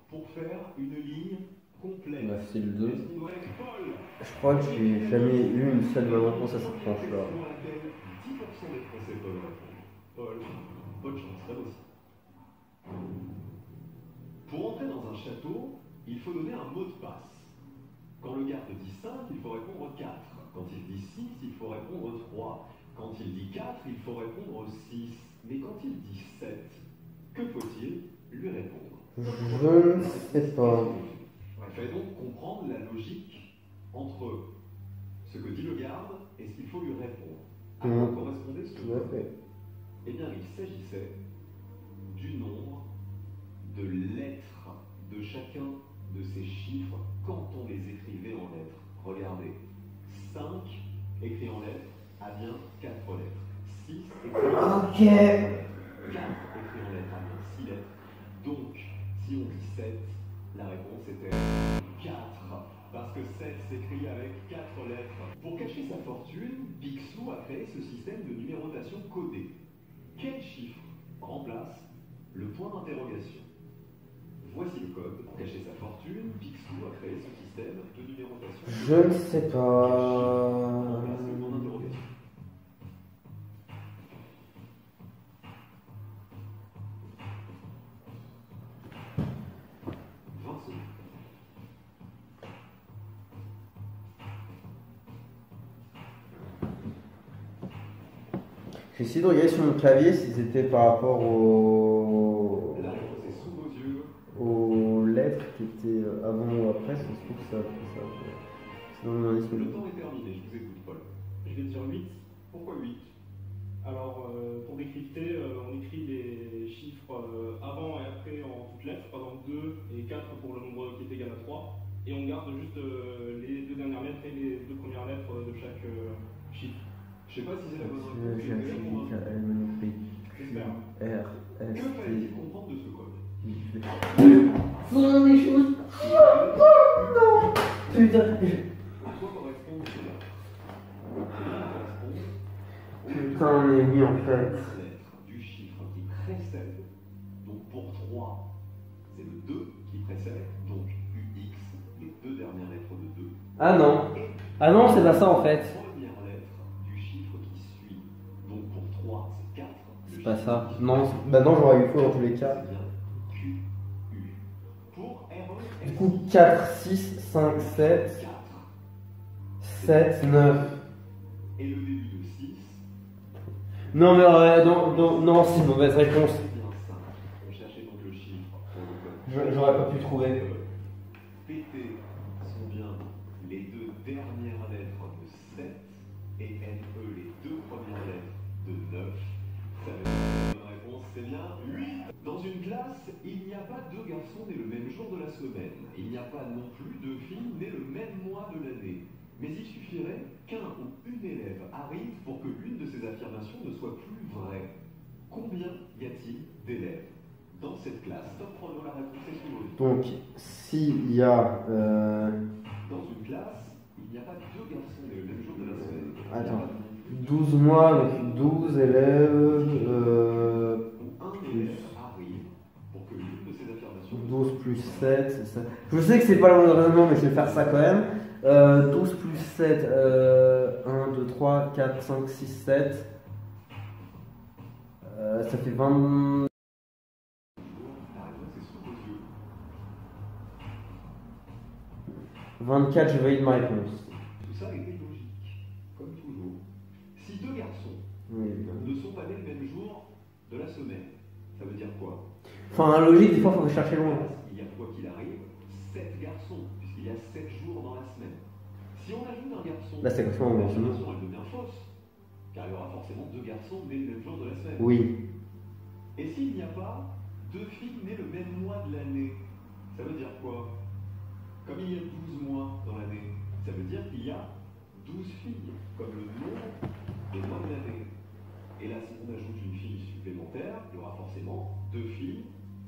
pour faire une ligne complète? Bah, c'est le 2. Est-ce qu'il nous reste Paul? Je crois que j'ai jamais eu une seule bonne réponse à cette manche-là. Question à laquelle 10% des Français peuvent répondre. Paul, bonne chance, là aussi. Pour entrer dans un château, il faut donner un mot de passe. Quand le garde dit 5, il faut répondre 4. Quand il dit 6, il faut répondre 3. Quand il dit 4, il faut répondre 6. Mais quand il dit 7, que faut-il lui répondre? Je ne sais pas. Il fallait donc comprendre la logique entre ce que dit le garde et ce qu'il faut lui répondre. À quoi correspondait ce Tout à fait. Eh bien, il s'agissait du nombre de lettres de chacun de ces chiffres quand on les écrivait en lettres. Regardez, 5 écrit en lettres a bien 4 lettres. 6 écrit en lettres. Ok. 4 écrit en lettres a bien 6 lettres. Donc, si on dit 7, la réponse était 4. Parce que 7 s'écrit avec 4 lettres. Pour cacher sa fortune, Picsou a créé ce système de numérotation codée. Quel chiffre remplace le point d'interrogation? Voici le code. Pour cacher sa fortune, Picsou a créé ce système de numérotation. Je ne sais pas. Remplace le point d'interrogation. 20 secondes. J'ai essayé de regarder sur mon clavier si c'était par rapport La réponse est sous vos yeux. aux lettres qui étaient avant ou après. Ça se trouve que ça a fait ça. C'est dans mon indice. Le temps est terminé, je vous écoute, Paul. Je vais dire 8. Pourquoi 8? Alors, pour décrypter, on écrit des chiffres avant et après en toutes à 3, et on garde juste les deux dernières lettres et les deux premières lettres de chaque chiffre. Je sais pas si c'est la bonne réponse. J'espère. Que fallait-il comprendre de ce code? Font des choses. Non. Putain. À quoi correspond cela? Putain, mais oui, en fait. Lettre du chiffre qui précède. Donc pour 3, c'est le 2 qui précède. Donc UX, les deux dernières lettres de 2. Ah non. Ah non, c'est pas ça en fait. Première lettre du chiffre qui suit. Donc pour 3, c'est 4. C'est pas ça. Non, bah non, j'aurais eu faux dans tous les cas. QU. Pour RE, Du coup, 4, 6, 5, 7, 7, 9. et le début de 6. Non, mais non, c'est une mauvaise réponse. Bien 5. On cherchait donc le chiffre pour le code. J'aurais pas pu trouver. PT sont bien les deux dernières lettres de 7 et NE les deux premières lettres de 9. Ça veut dire que la bonne réponse, c'est bien 8. Dans une classe, il n'y a pas deux garçons nés le même jour de la semaine. Il n'y a pas non plus deux filles nées le même mois de l'année. Mais il suffirait qu'un ou une élève arrive pour que l'une de ces affirmations ne soit plus vraie. Combien y a-t-il d'élèves dans cette classe? Top chrono, la réponse est suivante. Donc, s'il y a. Dans une classe, il n'y a pas deux garçons nés le même jour de la semaine. Attends. 12 mois, donc 12 élèves. Un élève arrive pour que l'une de ces affirmations 12 plus 7, c'est ça. Je sais que c'est pas le bon raisonnement, mais je vais faire ça quand même. 12 plus 7, 1, 2, 3, 4, 5, 6, 7. Ça fait 20. La réponse est sous vos yeux. 24, je valide ma réponse. Tout ça était logique, comme toujours. Si deux garçons Oui, évidemment. ne sont pas nés le même jour de la semaine, ça veut dire quoi? Enfin, la logique, des fois, il faut chercher loin. Il y a quoi qu'il arrive, 7 garçons, puisqu'il y a 7 jours dans la semaine. Si on ajoute un garçon, Là, c'est exactement le même. l'affirmation elle devient fausse, car il y aura forcément deux garçons nés le même jour de la semaine. Oui. Et s'il n'y a pas deux filles nées le même mois de l'année, ça veut dire quoi? Comme il y a 12 mois dans l'année, ça veut dire qu'il y a 12 filles, comme le nombre des mois de l'année. Et là, si on ajoute une fille supplémentaire, il y aura forcément deux filles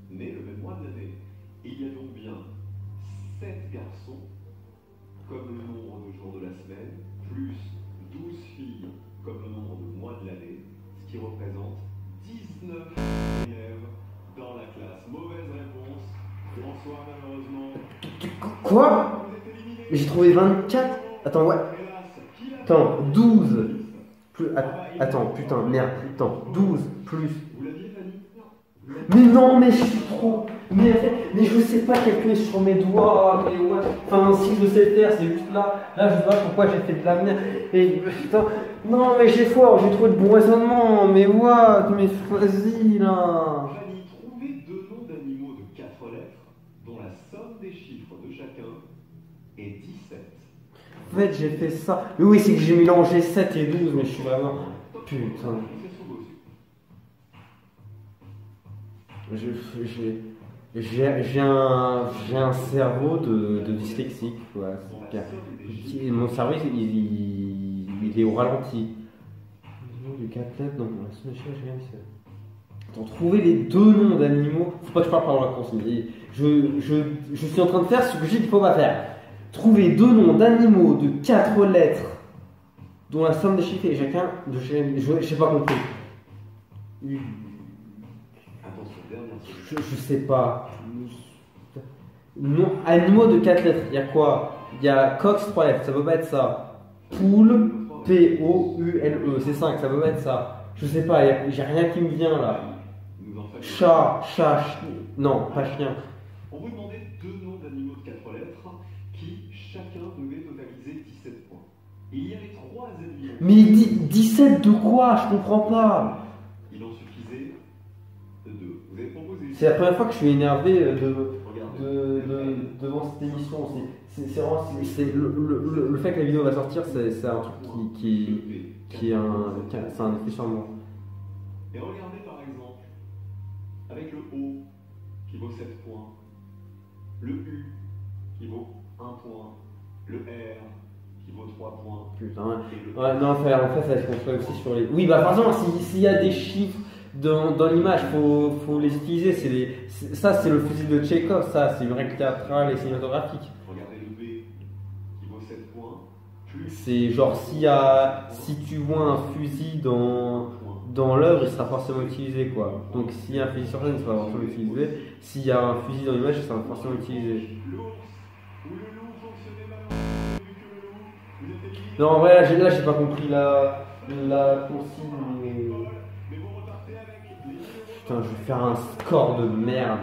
nées le même mois de l'année. Il y a donc bien 7 garçons, comme le nombre de jours de la semaine, plus 12 filles, comme le nombre de mois de l'année, ce qui représente 19 élèves dans la classe. Mauvaise réponse. François, malheureusement. Quoi? Vous êtes éliminé. J'ai trouvé 24. Attends, ouais. Hélas, qui l'a Attends, 12. Plus. Attends, putain, merde. Attends, 12 plus. Vous l'aviez, Fanny? Non. Mais non, mais je suis trop. Mais en fait, mais je sais pas calculer sur mes doigts. Mais ouais. Enfin, si je sais faire, c'est juste là. Là, je sais pas pourquoi j'ai fait de la merde. Et putain. Non, mais j'ai fort, j'ai trouvé le bon raisonnement. Mais what? Mais vas-y là. Fanny, trouvez deux noms d'animaux de 4 lettres dont la somme des chiffres de chacun est 17. En fait, j'ai fait ça. Mais oui, c'est que j'ai mélangé 7 et 12, mais je suis vraiment. Putain. C'est sous vos yeux. J'ai un cerveau de dyslexique, quoi. Mon cerveau, il est au ralenti. Du 4 lettres, donc la semaine j'ai rien fait. Attends, trouver les deux noms d'animaux. Faut pas que je parle par la réponse. Je suis en train de faire ce que j'ai qu'il faut pas faire. Trouver deux noms d'animaux de 4 lettres dont la somme des chiffres est chacun de j'ai pas compris. Attention, dernière solution. Je sais pas. Non, animaux de 4 lettres, il y a quoi? Il y a coq 3 lettres, ça peut pas être ça. Poule, P-O-U-L-E, c'est 5, ça peut pas être ça. Je sais pas, j'ai rien qui me vient là. Nous en fallait- Chat, non, pas chien. On vous demandait deux noms d'animaux de 4 lettres qui chacun devait totaliser 17 points. Il y avait 3 animaux. Mais 17 de quoi? Je comprends pas. Il en suffisait de 2. Vous avez proposé. C'est la première fois que je suis énervé Regardez. devant cette émission. C'est vraiment le fait que la vidéo va sortir, c'est un truc qui est c'est un effet sur moi. Et regardez par exemple, avec le O qui vaut 7 points, le U qui vaut 1 point, le R qui vaut 3 points. Putain. Et le Ouais, non, en fait, ça se construit aussi sur les. Oui, bah, forcément, s'il y a des chiffres dans l'image, faut les utiliser. Ça, c'est le fusil de Tchekhov, ça, c'est une règle théâtrale et cinématographique. regardez le B qui vaut 7 points, plus C'est genre, si tu vois un fusil dans l'œuvre, il sera forcément utilisé, quoi. Donc, s'il y a un fusil sur scène, il sera forcément utilisé. S'il y a un fusil dans l'image, il sera forcément utilisé. l'ours ou le loup fonctionnait malencontreusement vu que le loup, vous êtes éliminé. Non, en vrai, là, j'ai pas compris la consigne. Mais vous repartez avec les 10 euros. Putain, je vais faire un score de merde.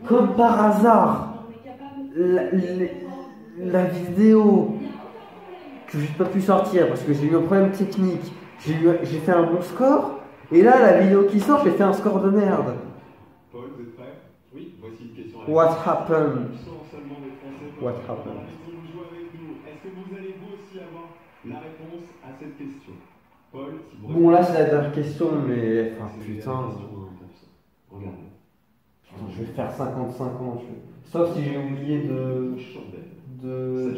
Comme par hasard, la vidéo que j'ai pas pu sortir parce que j'ai eu un problème technique, j'ai fait un bon score, et là, la vidéo qui sort, j'ai fait un score de merde. Paul, vous êtes prêts? Oui. Voici une question à What la happened? seulement des Français. What happened? Est-ce que vous jouez avec nous? Est-ce que vous allez vous aussi avoir la réponse à cette question? Paul, si vous Bon, là, c'est la dernière question, mais. Enfin, c'est putain. la question à 1%. Regardez. Putain, je vais faire 50-50. Sauf si j'ai oublié de. Chandelle.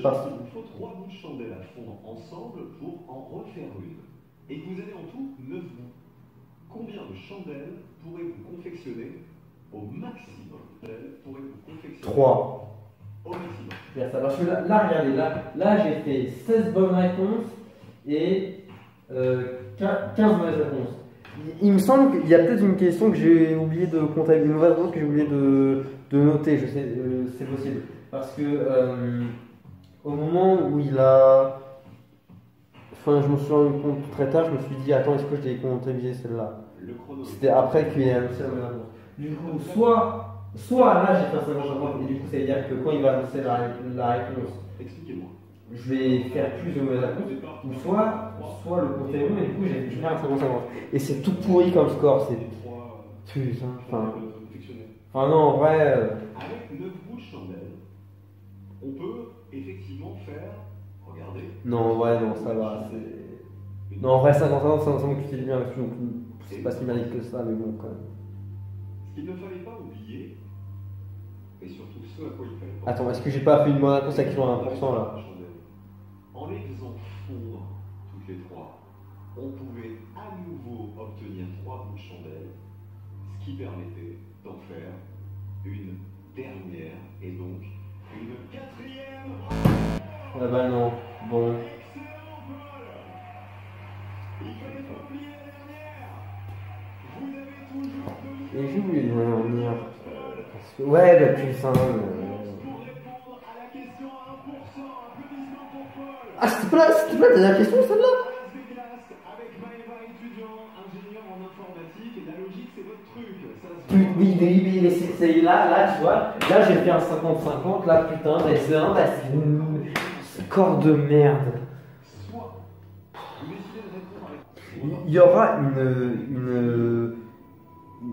Parce Sachez qu'il vous faut 3 bouts de chandelle à fondre ensemble pour en refaire une. Et que vous avez en tout 9 bouts. Combien de chandelles pourrez-vous confectionner au maximum? Pourrez-vous confectionner 3. au maximum? Parce que là, regardez, là j'ai fait 16 bonnes réponses et 15 mauvaises réponses. Il me semble qu'il y a peut-être une question que j'ai oublié de comptabiliser, une mauvaise réponse que j'ai oublié de noter, je sais, c'est possible. Parce que au moment où il a. Enfin, je me suis rendu compte très tard, je me suis dit, attends, est-ce que je l'ai comptabilisé celle-là? Le chrono. C'était après qu'il ait annoncé la mauvaise réponse. Du coup, soit là j'ai fait un 50-50 et du coup, ça veut dire que quand il va annoncer la réponse, Expliquez-moi. je vais faire plus de mauvaises réponses, ou soit le compte est bon et du coup j'ai fait un 50-50. Et c'est tout pourri comme score, c'est. Putain, enfin non, en vrai. Avec 9 bouts de chandelle, on peut effectivement faire. Regardez. Non, ouais, non, ça va. Non, en vrai, 50-50, c'est un ensemble qui est bien avec lui, donc c'est pas si mal que ça, mais bon, quand même. Ce qu'il ne fallait pas oublier, et surtout ce à quoi il fallait pas. Attends, est-ce que j'ai pas fait une bonne réponse à qui à 1% là? En les faisant fondre toutes les 3, on pouvait à nouveau obtenir 3 bouts de chandelle, ce qui permettait d'en faire une dernière et donc une 4e. Ah bah non, bon. Excellent Paul. Il fallait pas oublier la dernière. Vous avez toujours de Et j'ai oublié de revenir. Ouais, bah putain. pour répondre à la question à 1%. Applaudissements pour Paul. Ah, c'était pas la dernière question celle-là? Las Vegas avec Maëva, étudiant, ingénieur en informatique et la logique c'est votre truc. Ça se voit. Oui, mais c'est là, tu vois. Là, j'ai fait un 50-50, là, putain, mais c'est un score de merde. Soit vous décidez de répondre avec. Il y aura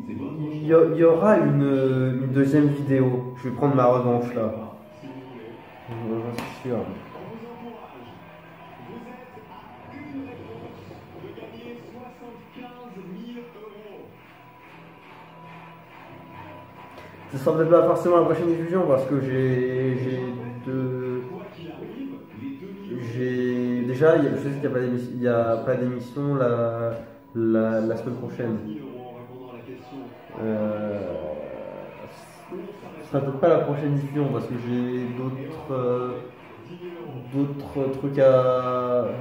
C'est votre il y aura une deuxième vidéo. Je vais prendre ma revanche là. si vous voulez. J'en suis sûr. On vous encourage. Vous êtes à une réponse de gagner 75 000 euros. Ce sera peut-être pas forcément la prochaine diffusion parce que j'ai deux. Quoi qu'il arrive, les 2 000 euros. J'ai déjà, je sais qu'il n'y a pas d'émission la semaine prochaine. 15 000 euros en répondant à la question. Ce sera peut-être pas la prochaine diffusion parce que j'ai 10 000 euros.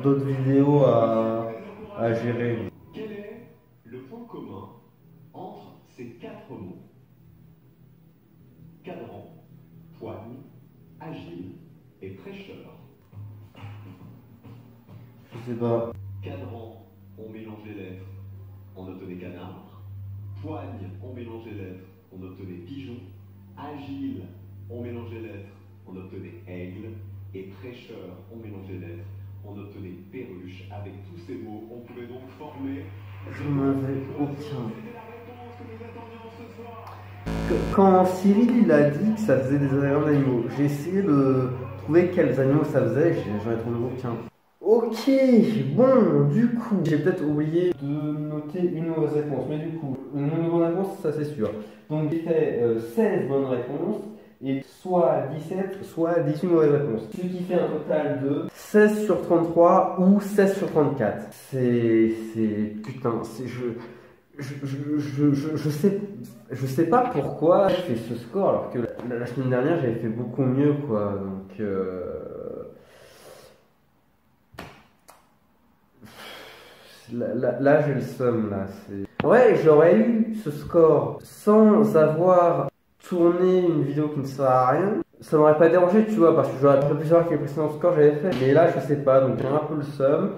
d'autres vidéos à gérer. Quel est le point commun entre ces 4 mots? Cadran, poigne, agile et prêcheur. Je sais pas. Cadran, on mélange les lettres, on obtenait canard. Poigne, on mélange les lettres, on obtenait pigeon. Agile, on mélange les lettres, on obtenait aigle. Et prêcheur, on mélange les lettres, on obtenait perruche. Avec tous ces mots, on pouvait donc former. Je n'en avais aucun. C'était la réponse que nous attendions ce soir. Quand Cyril il a dit que ça faisait des diagrammes d'animaux, j'ai essayé de trouver quels animaux ça faisait, j'en ai trouvé aucun. Ok, bon, du coup, j'ai peut-être oublié de noter une mauvaise réponse, mais du coup, une bonne réponse, ça c'est sûr. Donc j'ai fait 16 bonnes réponses, et soit 17, soit 18 mauvaises réponses. Ce qui fait un total de 16 sur 33 ou 16 sur 34. Putain, je sais pas pourquoi j'ai fait ce score alors que la semaine dernière j'avais fait beaucoup mieux quoi. Donc là j'ai le seum là. Ouais, j'aurais eu ce score sans avoir tourné une vidéo qui ne sert à rien. Ça m'aurait pas dérangé, tu vois, parce que j'aurais pu savoir quel précédent score j'avais fait. Mais là je sais pas, donc j'ai un peu le seum.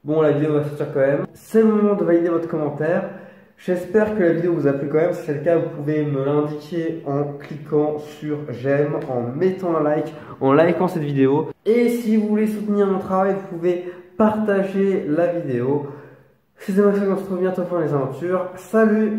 Bon, la vidéo va sortir quand même. C'est le moment de valider votre commentaire. J'espère que la vidéo vous a plu quand même. Si c'est le cas, vous pouvez me l'indiquer en cliquant sur j'aime, en mettant un like, en likant cette vidéo. Et si vous voulez soutenir mon travail, vous pouvez partager la vidéo. C'était Max, on se retrouve bientôt pour les aventures. Salut!